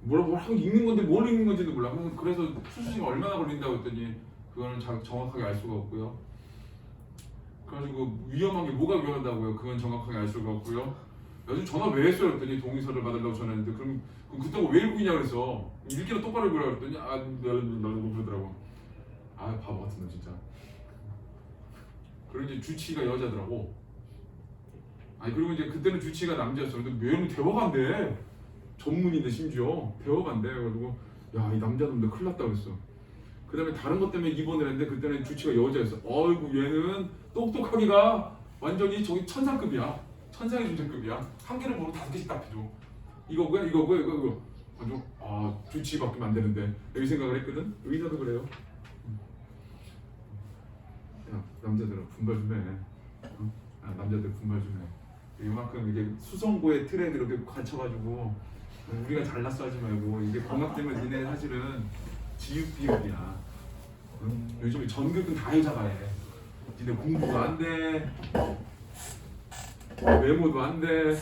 뭐라고 하고 읽는 건데 뭘 읽는 건지도 몰라. 그래서 수술 시간 얼마나 걸린다고 했더니 그거는 정확하게 알 수가 없고요. 그래가지고 위험한 게 뭐가 위험하다고요? 그건 정확하게 알 수가 없고요. 요즘 전화 왜 했어요? 그랬더니 동의서를 받으려고 전화했는데 그럼 그때 왜 읽고 있냐 그랬어. 읽기로 똑바로 읽으라고 그랬더니 너무 그러더라고. 아 바보 같은 놈 진짜. 그리고 이제 주치의가 여자더라고. 아니 그리고 이제 그때는 주치의가 남자였어. 근데 왜 대화가 안 돼? 전문인데 심지어 대화가 안 돼. 그래가지고 야 이 남자놈들 큰일 났다 그랬어. 그 다음에 다른 것 때문에 입원을 했는데 그때는 주치의가 여자였어. 어이구 얘는 똑똑하기가 완전히 저기 천상급이야. 천상의 존재급이야. 한 개를 모르고 5개씩 답해줘. 이거고요. 아주 주치의 바뀌면 안 되는데 여기 생각을 했거든. 의사도 그래요. 야 남자들은 분발 좀 해. 남자들 분발 좀 해. 이만큼 이게 수성고의 틀에 그렇게 갇혀가지고 우리가 잘났어 하지 말고 이게 공학 때문에 니네 사실은 지읒비읒이야. 요즘 전교육은 다 여자가 해. 니네 공부도 안 돼. 외모도 안 돼.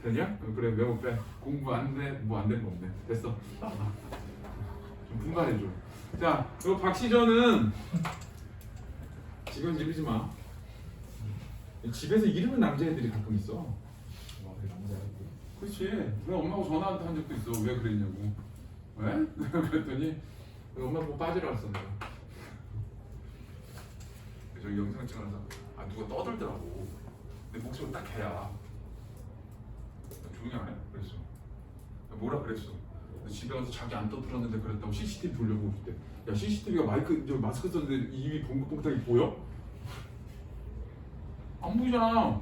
되냐? 그래 외모 빼. 공부 안 돼. 뭐 안 되는 거 없네. 됐어. 좀 분발해줘. 자, 이 박시전은 집에서 이러지 마. 집에서 이러는 남자애들이 가끔 있어. 그렇지. 내가 엄마하고 전화한 적도 있어. 왜 그랬냐고. 왜? 그랬더니 엄마 보고 빠지라 그랬어 내가. 저기 영상 찍으면서 누가 떠들더라고. 내 목소리 딱 걔야. 조용히 안 해? 그랬어. 뭐라 그랬어? 집에 가서 자기 안 떠들었는데 그랬다고 CCTV 돌려보고 싶대. 야 CCTV가 마스크 썼는데 입이 봉긋봉긋하게 보여? 안 보이잖아.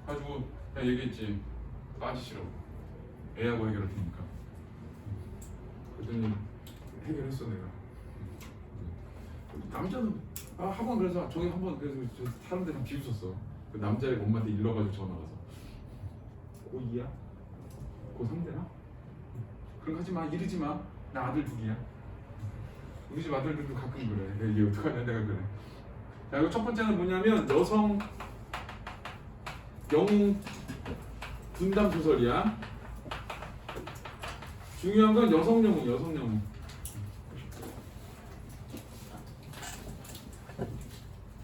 가지고 내가 얘기했지. 빠지시라고. 애하고 해결할 테니까. 그랬더니 해결했어 내가. 남자는 한번 그래서 저기 한번 그래서 사람들이랑 비웃었어. 그 남자애가 엄마한테 일러가지고 전화 와서 고2야? 고3되나? 그런 거 하지 마. 이러지 마. 나 아들 둘이야. 우리 집 아들들도 가끔 그래. 이게 어떡하냐 내가 그래. 자, 이거 첫 번째는 뭐냐면 여성 영웅 분담 소설이야. 중요한 건 여성 영웅.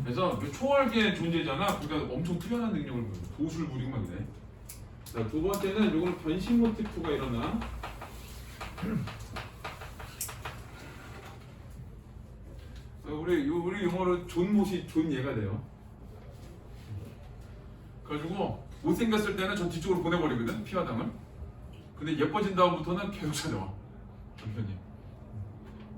그래서 초월계 존재잖아. 그러니까 엄청 뛰어난 능력을 보여. 도수를 부리고 막 이래. 자, 두 번째는 요거는 변신 모티프가 일어나. 우리 용어로 존 얘가 돼요. 그래가지고 못생겼을 때는 저 뒤쪽으로 보내버리거든 피화당을. 근데 예뻐진 다음부터는 계속 찾아와 남편이.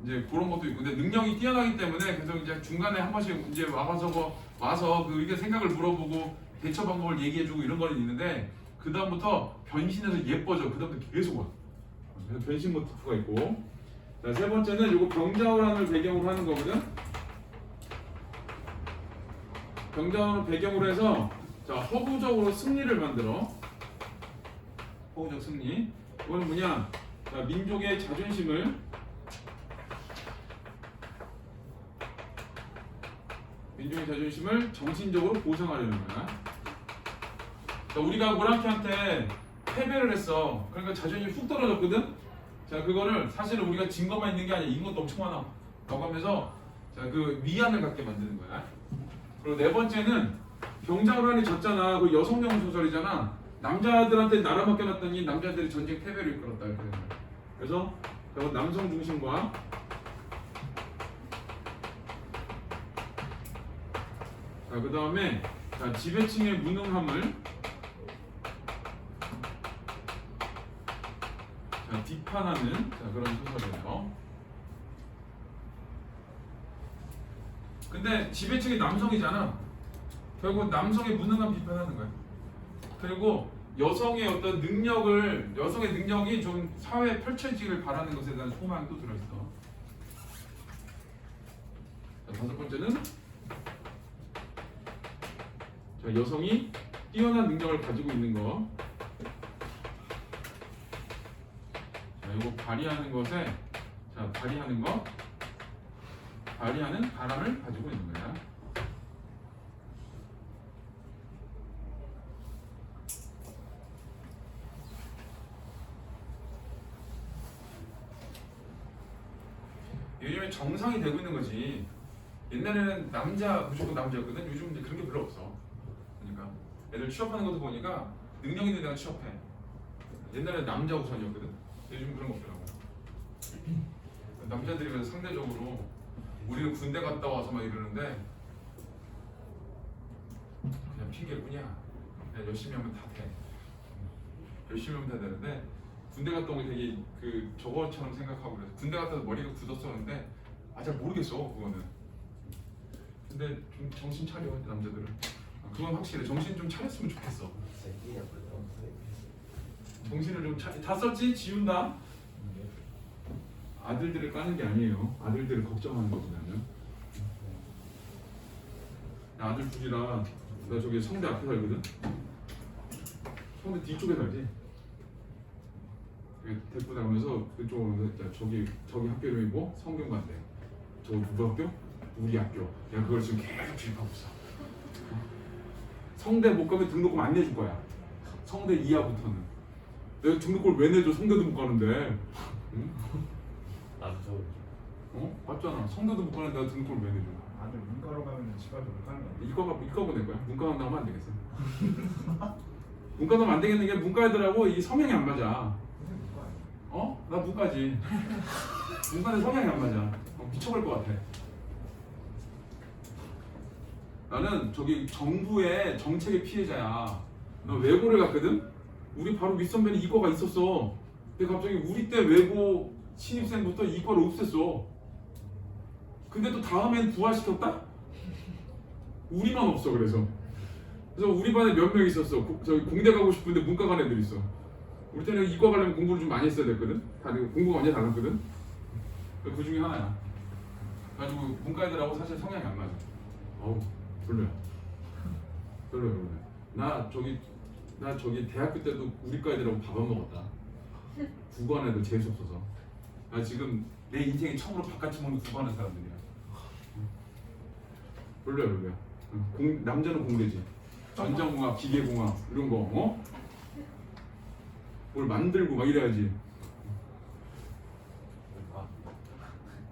이제 그런 것도 있고, 근데 능력이 뛰어나기 때문에 계속 이제 중간에 한 번씩 이제 와서 그 이게 생각을 물어보고 대처 방법을 얘기해주고 이런 거는 있는데 그 다음부터 변신해서 예뻐져. 그 다음부터 계속 와. 그래서 변신 모티프가 있고. 자, 세 번째는 요거 병자호란을 배경으로 하는 거거든. 병자호란을 배경으로 해서 자 허구적으로 승리를 만들어. 허구적 승리. 이거는 뭐냐? 자, 민족의 자존심을 정신적으로 보상하려는 거야. 자, 우리가 모랑캐한테 패배를 했어. 그러니까 자존심이 훅 떨어졌거든. 자, 그거를 사실은 우리가 진 것만 있는 게 아니야. 이긴 것도 엄청 많아. 라고 하면서 자, 그 위안을 갖게 만드는 거야. 그리고 네 번째는 병자호란이 졌잖아. 그 여성용 소설이잖아. 남자들한테 나라 맡겨놨더니 남자들이 전쟁 패배를 이끌었다. 그래서 남성 중심과 자, 그 다음에 지배층의 무능함을 비판하는 그런 소설이에요. 근데 지배층이 남성이잖아. 결국 남성의 무능함 비판하는 거야. 그리고 여성의 능력이 좀 사회에 펼쳐지기를 바라는 것에 대한 소망도 들어있어. 자, 다섯 번째는 여성이 뛰어난 능력을 가지고 있는 거. 자, 이거 발휘하는 바람을 가지고 있는 거야. 요즘에 정상이 되고 있는 거지. 옛날에는 무조건 남자였거든. 요즘 이제 그런 게 별로 없어. 그러니까 애들 취업하는 것도 보니까 능력 있는 애가 취업해. 옛날에 남자 우선이었거든. 요즘 그런 거 없더라고. 남자들이 그래서 상대적으로 우리는 군대 갔다 와서 막 이러는데 그냥 핑계뿐이야. 그냥 열심히 하면 다 돼. 열심히 하면 다 되는데 군대 갔다 오면 되게 저거처럼 생각하고 그래서 군대 갔다 와서 머리가 굳었었는데 잘 모르겠어 그거는. 근데 좀 정신 차려 남자들은. 그건 확실해. 정신 좀 차렸으면 좋겠어. 정신을 좀 다 썼지? 지운다? 아들들을 까는 게 아니에요. 아들들을 걱정하는 거거든요. 아들 둘이라 나 저기 성대 앞에 살거든? 성대 뒤쪽에 살지? 데리고 다니면서 그쪽으로 저기 학교 이름이 뭐? 성균관대. 저 누구 학교? 우리 학교. 내가 그걸 지금 계속 주입하고 있어. 성대 못 가면 등록금 안 내줄 거야. 성대 이하부터는. 내가 등록금을 왜 내줘? 성대도 못 가는데. 응? 나도 저 맞잖아. 성대도 못 가는데 내가 등록금을 왜 내줘? 아들 문과로 가면 집안도 못 가는 거 아니야? 이과고 낼 거야? 문과 나오면 안 되겠어. 문과 나오면 안 되겠는 게 문과 애들하고 이 성향이 안 맞아. 문과 아니야? 나 문과지. 문과는 성향이 안 맞아. 미쳐버릴 것 같아. 나는 저기 정부의 정책의 피해자야. 나 외고를 갔거든? 우리 바로 윗선배는 이과가 있었어. 근데 갑자기 우리 때 외고 신입생부터 이과를 없앴어. 근데 또 다음엔 부활시켰다? 우리만 없어. 그래서 우리 반에 몇 명 있었어. 저기 공대 가고 싶은데 문과 간 애들 있어. 우리 때는 이과 가려면 공부를 좀 많이 했어야 됐거든. 다들 공부가 완전히 달랐거든. 그 중에 하나야. 그래가지고 문과 애들하고 사실 성향이 안 맞아. 어우 별로야. 별로야. 나 저기 대학교 때도 우리과 애들하고 밥 안 먹었다. 국어하는 애들 재수 없어서. 나 지금 내 인생에 처음으로 바깥집 먹는 국어하는 사람들이야. 별로야. 남자는 공대지. 전자공학, 기계공학 이런 거 뭘 만들고 막 이래야지.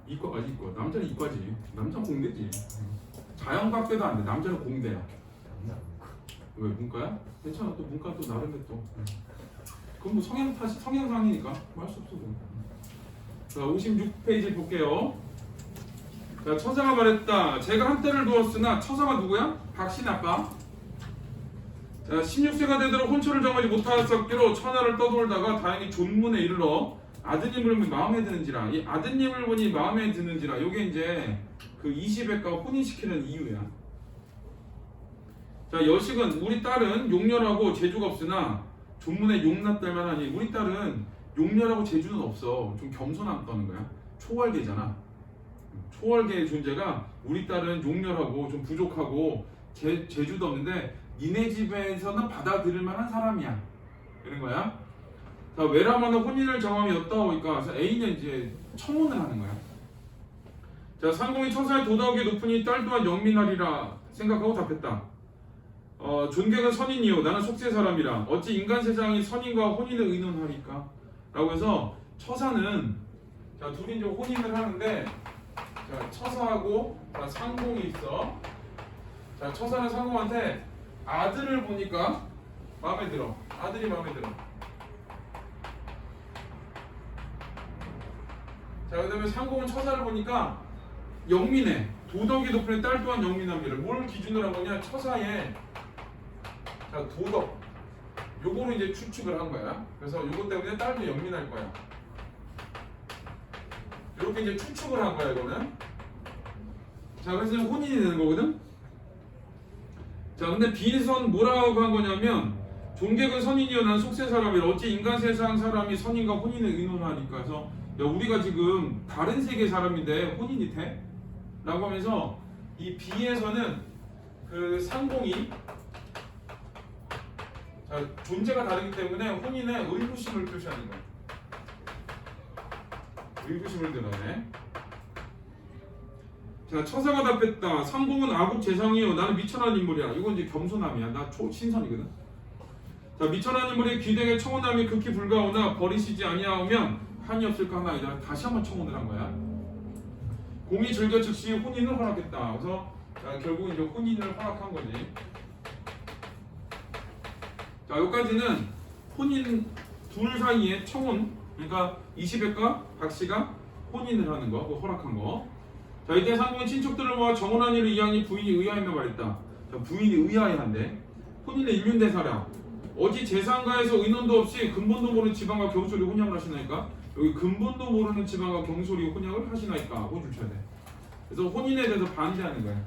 이과까지 이과. 남자는 이과지. 남자는 공대지. 자연과학 때도 안 돼. 남자는 공대야. 왜 문과야? 괜찮아. 또 문과 또 나름의 또. 그건 뭐 성향상이니까 뭐 할 수 없어. 자, 56페이지 볼게요. 자, 처사가 말했다. 제가 한때를 두었으나 처사가 누구야? 박신 아빠. 자, 16세가 되도록 혼처를 정하지 못하였었기로 천하를 떠돌다가 다행히 존문에 이르러 아드님을 보니 마음에 드는지라. 이 아드님을 보니 마음에 드는지라. 요게 이제 그 20회가 혼인시키는 이유야. 자, 여식은 우리 딸은 용렬하고 재주가 없으나 존문에 용납될 만하니 우리 딸은 용렬하고 재주는 없어. 좀 겸손하다는 거야. 초월계잖아. 초월계의 존재가 우리 딸은 용렬하고 좀 부족하고 재주도 없는데 니네 집에서는 받아들일 만한 사람이야. 이런 거야. 자, 외람하는 혼인을 정함이었다 보니까 A는 이제 청혼을 하는 거야. 자, 상공이 처사의 도덕이 높으니 딸 또한 영민하리라 생각하고 답했다. 존객은 선인이요 나는 속세 사람이라 어찌 인간 세상이 선인과 혼인을 의논하리까? 라고 해서 처사는 자 둘이 이제 혼인을 하는데 자 처사하고 자, 상공이 있어. 자 처사는 상공한테 아들을 보니까 마음에 들어. 아들이 마음에 들어. 자 그다음에 상공은 처사를 보니까 영민해. 도덕이 높은 딸 또한 영민합니다. 뭘 기준으로 한 거냐? 처사의 자 도덕 요거로 이제 추측을 한 거야. 그래서 요것 때문에 딸도 영민할 거야. 이렇게 이제 추측을 한 거야 이거는. 자 그래서 혼인이 되는 거거든. 자 근데 B선 뭐라고 한 거냐면 존객은 선인이여 난 속세 사람이라 어찌 인간 세상 사람이 선인과 혼인을 의논하니까. 그래서 야 우리가 지금 다른 세계 사람인데 혼인이 돼? 라고 하면서 이 B에서는 그 상공이 자, 존재가 다르기 때문에 혼인에 의구심을 표시하는 거야. 의구심을 드러내. 자, 처사가 답했다. 상공은 아국 재상이요 나는 미천한 인물이야. 이건 이제 겸손함이야. 나 신선이거든. 자, 미천한 인물이 귀대에 청혼함이 극히 불가오나 버리시지 아니하오면 한이 없을까 하나이다. 다시 한번 청혼을 한 거야. 공이 즐겨 즉시 혼인을 허락했다. 그래서 자, 결국 이제 혼인을 허락한 거지. 자, 여기까지는 혼인 둘 사이의 청혼, 그러니까 이시백과 박씨가 혼인을 하는 거, 그 허락한 거. 자, 이때 상공의 친척들을 모아 정혼한 일을 이하니 부인이 의아하며 말했다. 자, 부인이 의아해한데 혼인의 일륜대사라. 어찌 재상가에서 의논도 없이 근본도 모르는 지방과 경솔이 혼양을 하시나이까? 여기 근본도 모르는 지방과 경솔이 혼양을 하시나이까? 호줄 쳐야 돼. 그래서 혼인에 대해서 반대하는 거야.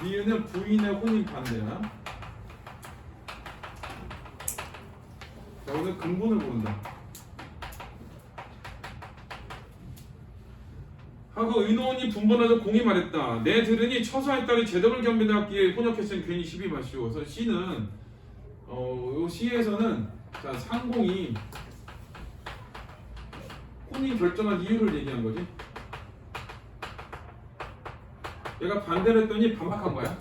니은은 부인의 혼인 반대야. 자, 오늘 근본을 모른다. 하고 의논이 분번하자 공이 말했다. 내 들으니 처사의 딸이 제덕을 겸비하기에 혼역했으니 괜히 시비 마시오. 그래서 시는 요 시에서는 자 상공이 혼인 결정한 이유를 얘기한 거지. 얘가 반대를 했더니 반박한 거야.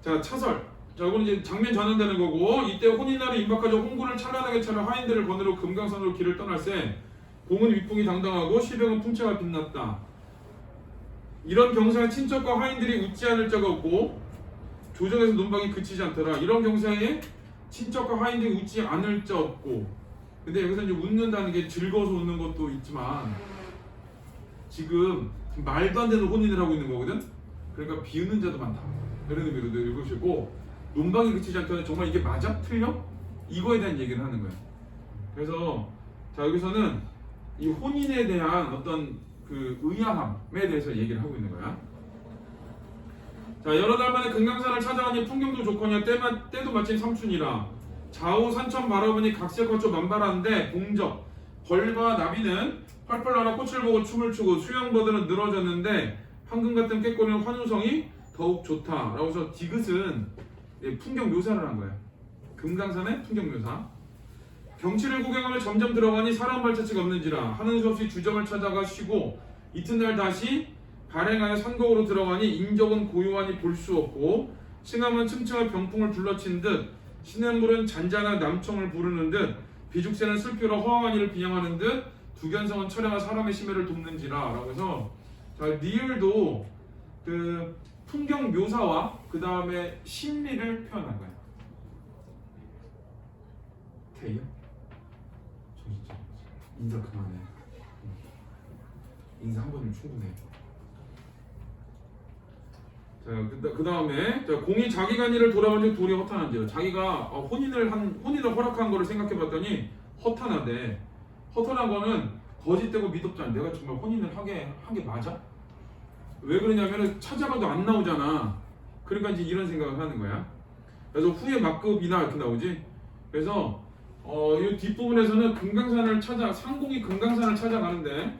자 차설. 자 이건 이제 장면 전환되는 거고 이때 혼인날에 임박하자 홍구를 찬란하게 차려 하인들을 거느려 금강산으로 길을 떠날새 공은 위풍이 당당하고 시병은 풍채가 빛났다. 이런 경사에 친척과 하인들이 웃지 않을 자가 없고 조정에서 논박이 그치지 않더라. 이런 경사에 친척과 하인들이 웃지 않을 자 없고. 근데 여기서 이제 웃는다는 게 즐거워서 웃는 것도 있지만 지금 말도 안 되는 혼인을 하고 있는 거거든. 그러니까 비웃는 자도 많다. 이런 의미로도 읽으시고 논박이 그치지 않게 정말 이게 맞아? 틀려? 이거에 대한 얘기를 하는 거예요. 그래서 자 여기서는 이 혼인에 대한 어떤 그 의아함에 대해서 얘기를 하고 있는 거야. 자 여러 달 만에 금강산을 찾아가니 풍경도 좋거니와 때도 마침 삼춘이라 좌우 산천 바라보니 각색 거쳐 만발한데 공적 벌과 나비는 활발 날아 꽃을 보고 춤을 추고 수영버들은 늘어졌는데 황금 같은 꾀꼬리는 환우성이 더욱 좋다라고 해서 디귿은 풍경 묘사를 한 거예요. 금강산의 풍경 묘사. 경치를 구경하며 점점 들어가니 사람 발자취가 없는지라 하는 수 없이 주점을 찾아가 쉬고 이튿날 다시 발행하여 산곡으로 들어가니 인적은 고요하니 볼 수 없고 층암은 층층한 병풍을 둘러친 듯 시냇물은 잔잔한 남청을 부르는 듯 비죽새는 슬피로 허황한 이를 비양하는 듯 두견성은 처량한 사람의 심해를 돕는지라 라고 해서 자 리을도 그 풍경 묘사와 그 다음에 심리를 표현한 거예요. 돼요? 정신 차려. 인사 그만해. 인사 한 번이면 충분해. 자, 그 다음에 공이 자기가 일을 돌아온 즉 도리 허탄한지라 자기가 혼인을 허락한 거를 생각해봤더니 허탄하대. 허탄한 거는 거짓되고 미덥지 않아. 내가 정말 혼인을 한 게 맞아? 왜 그러냐면은 찾아가도 안 나오잖아. 그러니까 이제 이런 생각을 하는 거야. 그래서 후에 막급이나 이렇게 나오지. 그래서 이 뒷부분에서는 상공이 금강산을 찾아가는데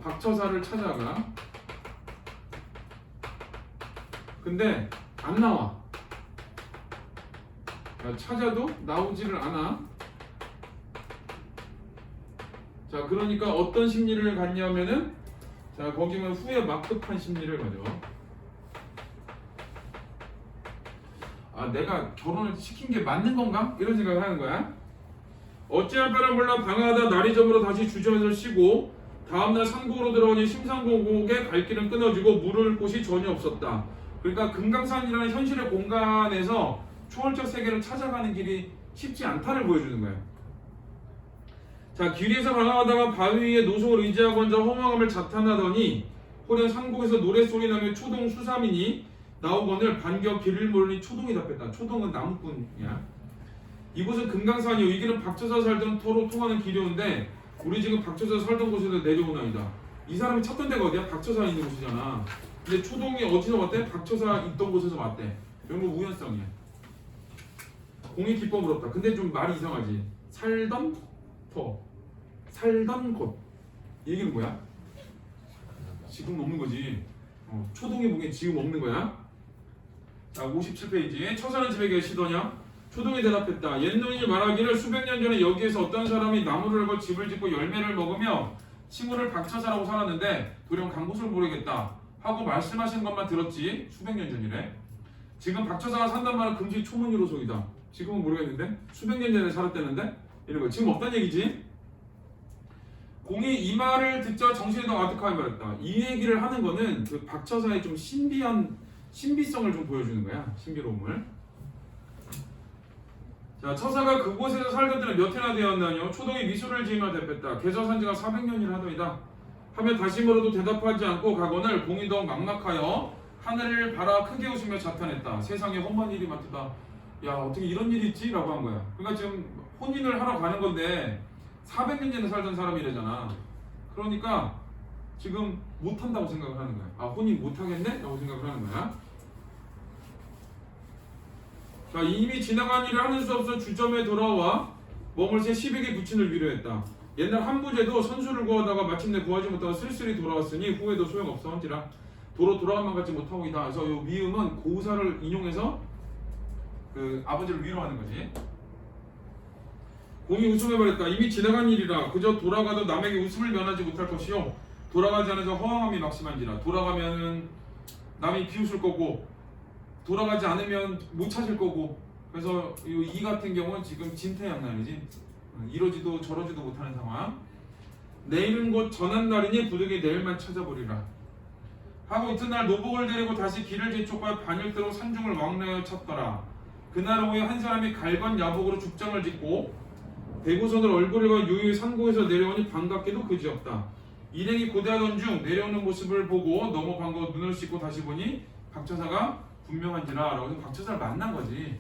박처사를 찾아가. 근데 안 나와. 찾아도 나오지를 않아. 자, 그러니까 어떤 심리를 갖냐면은 자, 거기면 후에 막급한 심리를 가져. 내가 결혼을 시킨 게 맞는 건가? 이런 생각을 하는 거야. 어찌할 바를 몰라 방하다 날이 저물어 다시 주저에서 쉬고 다음날 산곡으로 들어오니 심산고곡의 갈 길은 끊어지고 물을 곳이 전혀 없었다. 그러니까 금강산이라는 현실의 공간에서 초월적 세계를 찾아가는 길이 쉽지 않다를 보여주는 거예요. 자, 길에서 방황하다가 바위 위에 노속을 의지하고 앉아 허망함을 자탄하더니 호련 산곡에서 노랫소리 나며 초동 수삼이니 나오거늘 반겨 길을 모르니 초동이 답했다. 초동은 나무꾼이야. 이곳은 금강산이요. 이 길은 박처사 살던 터로 통하는 길이었는데 우리 지금 박처사 살던 곳에서 내려오나이다. 이 사람이 찾던 데가 어디야? 박처사 있는 곳이잖아. 근데 초동이 어디서 왔대? 박처사 있던 곳에서 왔대. 이런 거 우연성이야. 공이 기뻐 물었다. 근데 좀 말이 이상하지. 살던 터, 살던 곳. 이 얘기는 뭐야? 지금 없는 거지. 초동이 보기엔 지금 없는 거야. 자, 57페이지. 처사는 집에 계시더냐? 초동이 대답했다. 옛노인이 말하기를 수백 년 전에 여기에서 어떤 사람이 나무를 걸 집을 짓고 열매를 먹으며 칭호를 박처사라고 살았는데 도령 간 곳을 모르겠다 하고 말씀하신 것만 들었지. 수백 년 전이래. 지금 박처사가 산단 말은 금시 초문이로 소이다. 지금은 모르겠는데 수백 년 전에 살았다는데 이런 거 지금 없단 얘기지. 공이 이 말을 듣자 정신이 더 아득하게 말했다. 이 얘기를 하는 거는 그 박처사의 좀 신비성을 좀 보여주는 거야. 신비로움을. 자, 처사가 그곳에서 살던 때는 몇 해나 되었나뇨? 초동이 미소를 지으며 대답했다. 개서 산지가 400년이라 하더이다. 하며 다시 물어도 대답하지 않고 가거늘 공이 더욱 막막하여 하늘을 바라 크게 웃으며 자탄했다. 세상에 험한 일이 많다. 야, 어떻게 이런 일이 있지? 라고 한 거야. 그러니까 지금 혼인을 하러 가는 건데 400년 전에 살던 사람이래잖아. 그러니까 지금 못한다고 생각을 하는 거야. 혼인 못하겠네? 라고 생각을 하는 거야. 자, 이미 지나간 일을 하는 수 없어 주점에 돌아와 머물새 10에게 부친을 위로했다. 옛날 한부제도 선수를 구하다가 마침내 구하지 못하고 쓸쓸히 돌아왔으니 후에도 소용없어 헌지라. 도로 돌아가만 갖지 못하고이다. 그래서 이 미음은 고사를 인용해서 그 아버지를 위로하는 거지. 공이 웃음해버렸다. 이미 지나간 일이라 그저 돌아가도 남에게 웃음을 면하지 못할 것이요 돌아가지 않아서 허황함이 막심한지라. 돌아가면은 남이 비웃을 거고 돌아가지 않으면 못 찾을 거고. 그래서 이 같은 경우는 지금 진퇴양난이지. 이러지도 저러지도 못하는 상황. 내일은 곧 전한 날이니 부득이 내일만 찾아보리라 하고 이튿날 노복을 데리고 다시 길을 재촉하여 반일대로 산중을 왕래하여 찾더라. 그날 오후에 한 사람이 갈건 야복으로 죽장을 짓고 대구선을 얼굴과 유유히 산고에서 내려오니 반갑게도 그지없다. 일행이 고대하던 중 내려오는 모습을 보고 너무 반가워 눈을 씻고 다시 보니 박처사가 분명한지라라고 해서 박처사를 만난 거지.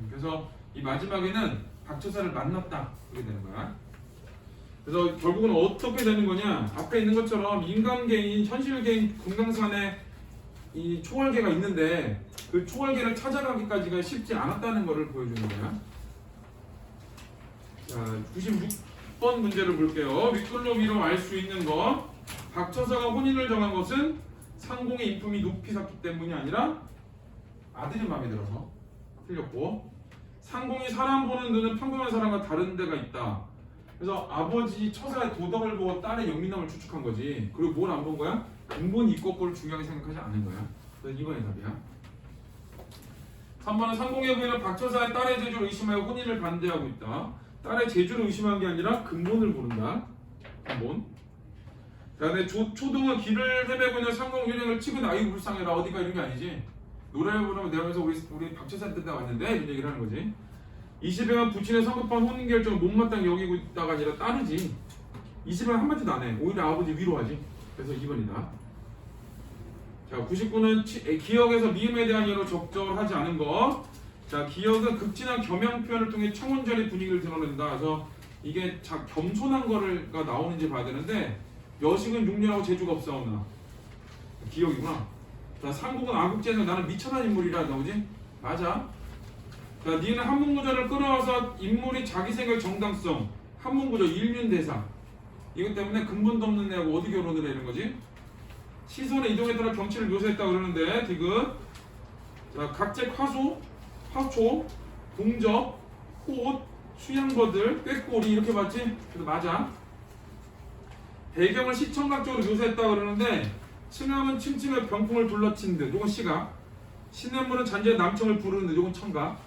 그래서 이 마지막에는 박처사를 만났다 그렇게 되는 거야. 그래서 결국은 어떻게 되는 거냐? 앞에 있는 것처럼 인간계인, 현실계인 금강산에 이 초월계가 있는데 그 초월계를 찾아가기까지가 쉽지 않았다는 것을 보여주는 거야. 자, 96번 문제를 볼게요. 윗글로 위로 알 수 있는 것. 박처사가 혼인을 정한 것은 상공의 인품이 높이 샀기 때문이 아니라 아들이 마음에 들어서. 틀렸고, 상공이 사람 보는 눈은 평범한 사람과 다른 데가 있다. 그래서 아버지 처사의 도덕을 보고 딸의 영민함을 추측한 거지. 그리고 뭘 안 본 거야? 근본 이권고를 중요하게 생각하지 않은 거야. 그래서 2번이 답이야. 3번은 상공의 부인은 박처사의 딸의 재주를 의심하여 혼인을 반대하고 있다. 딸의 재주를 의심한 게 아니라 근본을 모른다. 근본. 그다음에 초동은 길을 헤매고 있는 상공 일행을 치고 아이고 불쌍해라 어디가 이런 게 아니지. 노래를 부르면 내면서 우리 박처사 때가 왔는데 이런 얘기를 하는 거지. 20회가 부친의 성급한 혼인 결정을 못마땅히 여기고 있다가 아니라 따르지. 20회는 한마디도 안 해. 오히려 아버지 위로하지. 그래서 2번이다. 자, 99는 기억에서 미음에 대한 예로 적절하지 않은 것. 자, 기억은 극진한 겸양 표현을 통해 청혼전의 분위기를 드러낸다. 그래서 이게 겸손한 거가 나오는지 봐야 되는데 여식은 육류하고 재주가 없사오나 기억이구나. 자, 상국은 아국지에서 나는 미천한 인물이라 나오지? 맞아. 자, 니는 한문구조를 끌어와서 인물이 자기 생각 정당성 한문구조 일륜대사 이것 때문에 근본도 없는 애하고 어디 결혼을 해 이런 거지? 시선의 이동에 따라 경치를 묘사했다 그러는데 디귿. 자, 각색 화소 화초, 동접, 꽃, 수양버들, 꾀꼬리 이렇게 봤지? 그래서 맞아. 배경을 시청각적으로 묘사했다 그러는데 층암은 층층의 병풍을 둘러친 듯 요건 시각. 시냇물은 잔재의 남청을 부르는 듯 요건 청각.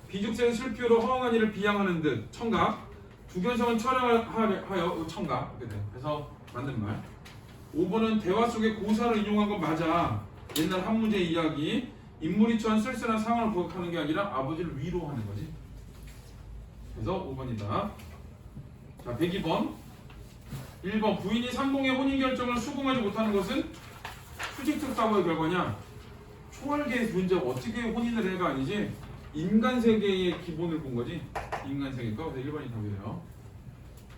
비죽새는 실피로 허황한 이를 비양하는 듯 청각. 두견성은 촬영하여 청각. 이렇게 돼. 그래서 맞는 말. 5번은 대화 속에 고사를 인용한 건 맞아. 옛날 한문제 이야기. 인물이 처한 쓸쓸한 상황을 부각하는 게 아니라 아버지를 위로하는 거지. 그래서 5번이다. 자, 102번. 1번 부인이 상공의 혼인 결정을 수긍하지 못하는 것은 수직적 사고의 결과냐? 초월계의 문제가 어떻게 혼인을 해가 아니지 인간 세계의 기본을 본 거지. 인간 세계가. 그래서 1번이 답이에요.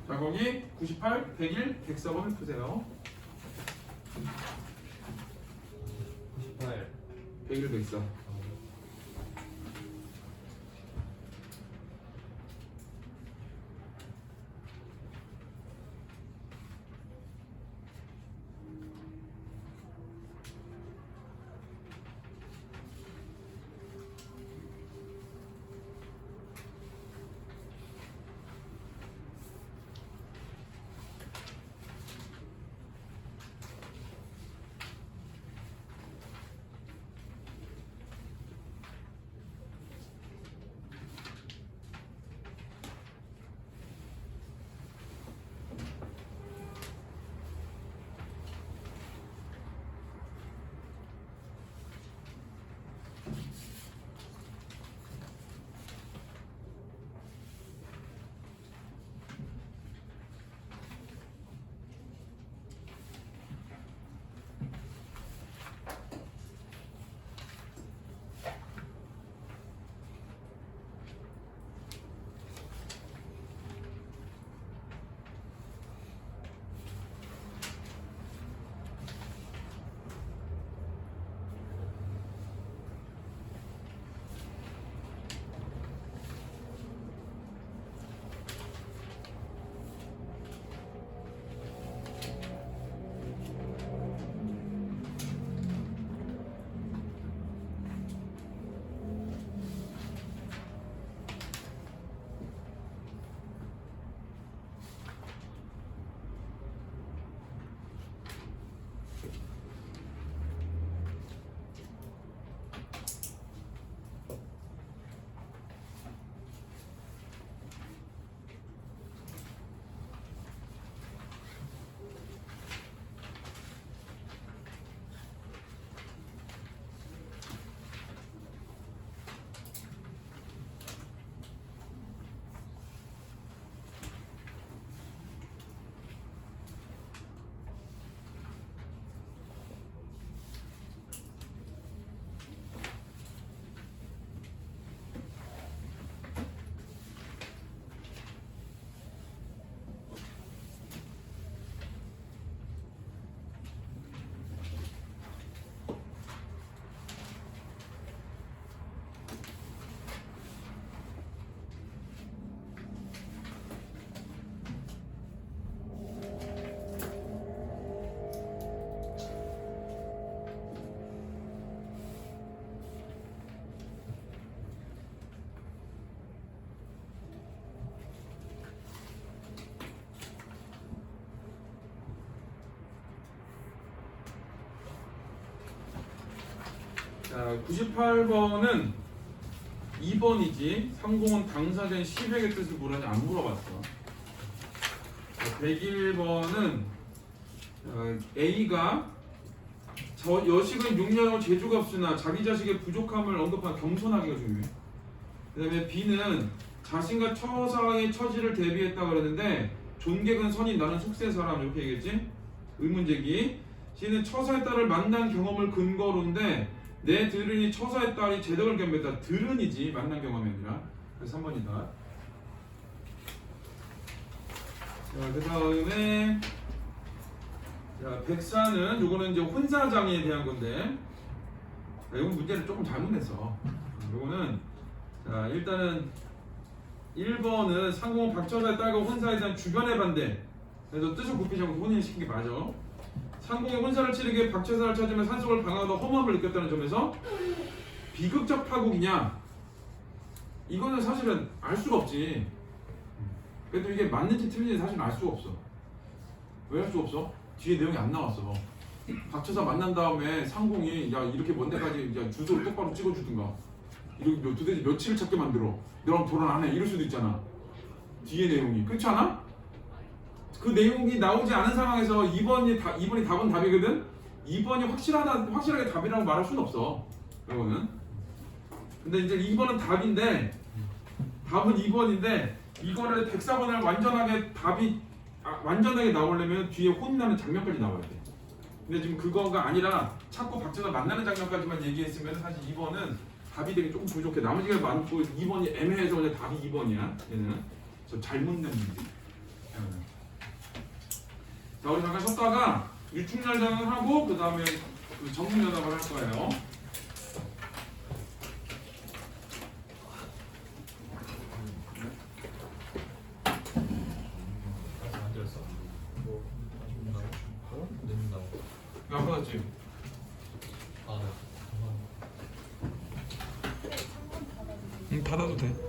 자, 거기 98, 101, 104번을 푸세요. 98 101, 104. 자, 98번은 2번이지 30은 당사자인 시백의 뜻을 물으니 안 물어봤어. 자, 101번은 A가 여식은 육녀로 재주가 없으나 자기 자식의 부족함을 언급한 겸손하기가 중요해. 그 다음에 B는 자신과 처사의 처지를 대비했다 그러는데 존객은 선인 나는 속세 사람 이렇게 얘기했지? 의문제기. C는 처사의 딸을 만난 경험을 근거로인데 내 들으니 처사의 딸이 재덕을 겸했다. 들은이지 만난 경험이 아니라. 그래서 3번이다. 자, 그 다음에 자, 104는 요거는 이제 혼사장애에 대한 건데 자, 이건 문제를 조금 잘못 냈어. 요거는 자, 일단은 1번은 상공은 박처사의 딸과 혼사에 대한 주변의 반대. 그래서 뜻을 굽히자고 혼인을 시킨 게 맞아. 상공이 혼사를 치르기 위해 박처사를 찾으며 산속을 방황하다 허무함을 느꼈다는 점에서 비극적 파국이냐? 이거는 사실은 알 수가 없지. 그래도 이게 맞는지 틀린지 사실 알 수가 없어. 왜 알 수가 없어? 뒤에 내용이 안 나왔어. 박처사 만난 다음에 상공이 야 이렇게 먼 데까지 야 주소를 똑바로 찍어주든가 이렇게 도대체 며칠을 찾게 만들어. 너랑 결혼 안 해. 이럴 수도 있잖아. 뒤에 내용이. 그렇지 않아? 그 내용이 나오지 않은 상황에서 2번이 답은 답이거든? 2번이 확실하게 답이라고 말할 수는 없어. 이거는. 근데 이제 2번은 답인데, 답은 2번인데, 이거를 104번을 완전하게 나오려면 뒤에 혼나는 장면까지 나와야 돼. 근데 지금 그거가 아니라 자꾸 박처사 만나는 장면까지만 얘기했으면 사실 2번은 답이 되게 조금 부족해. 나머지가 많고 2번이 애매해서 그냥 답이 2번이야. 얘는. 저 잘못 낸 문제. 자, 우리 잠깐 쉬었다가 유충열전을 하고 그 다음에 정리연합을 할 거예요. 앉았어. 뭐 내눈 나오고. 안 받았지? 아, 네. 닫아도 돼.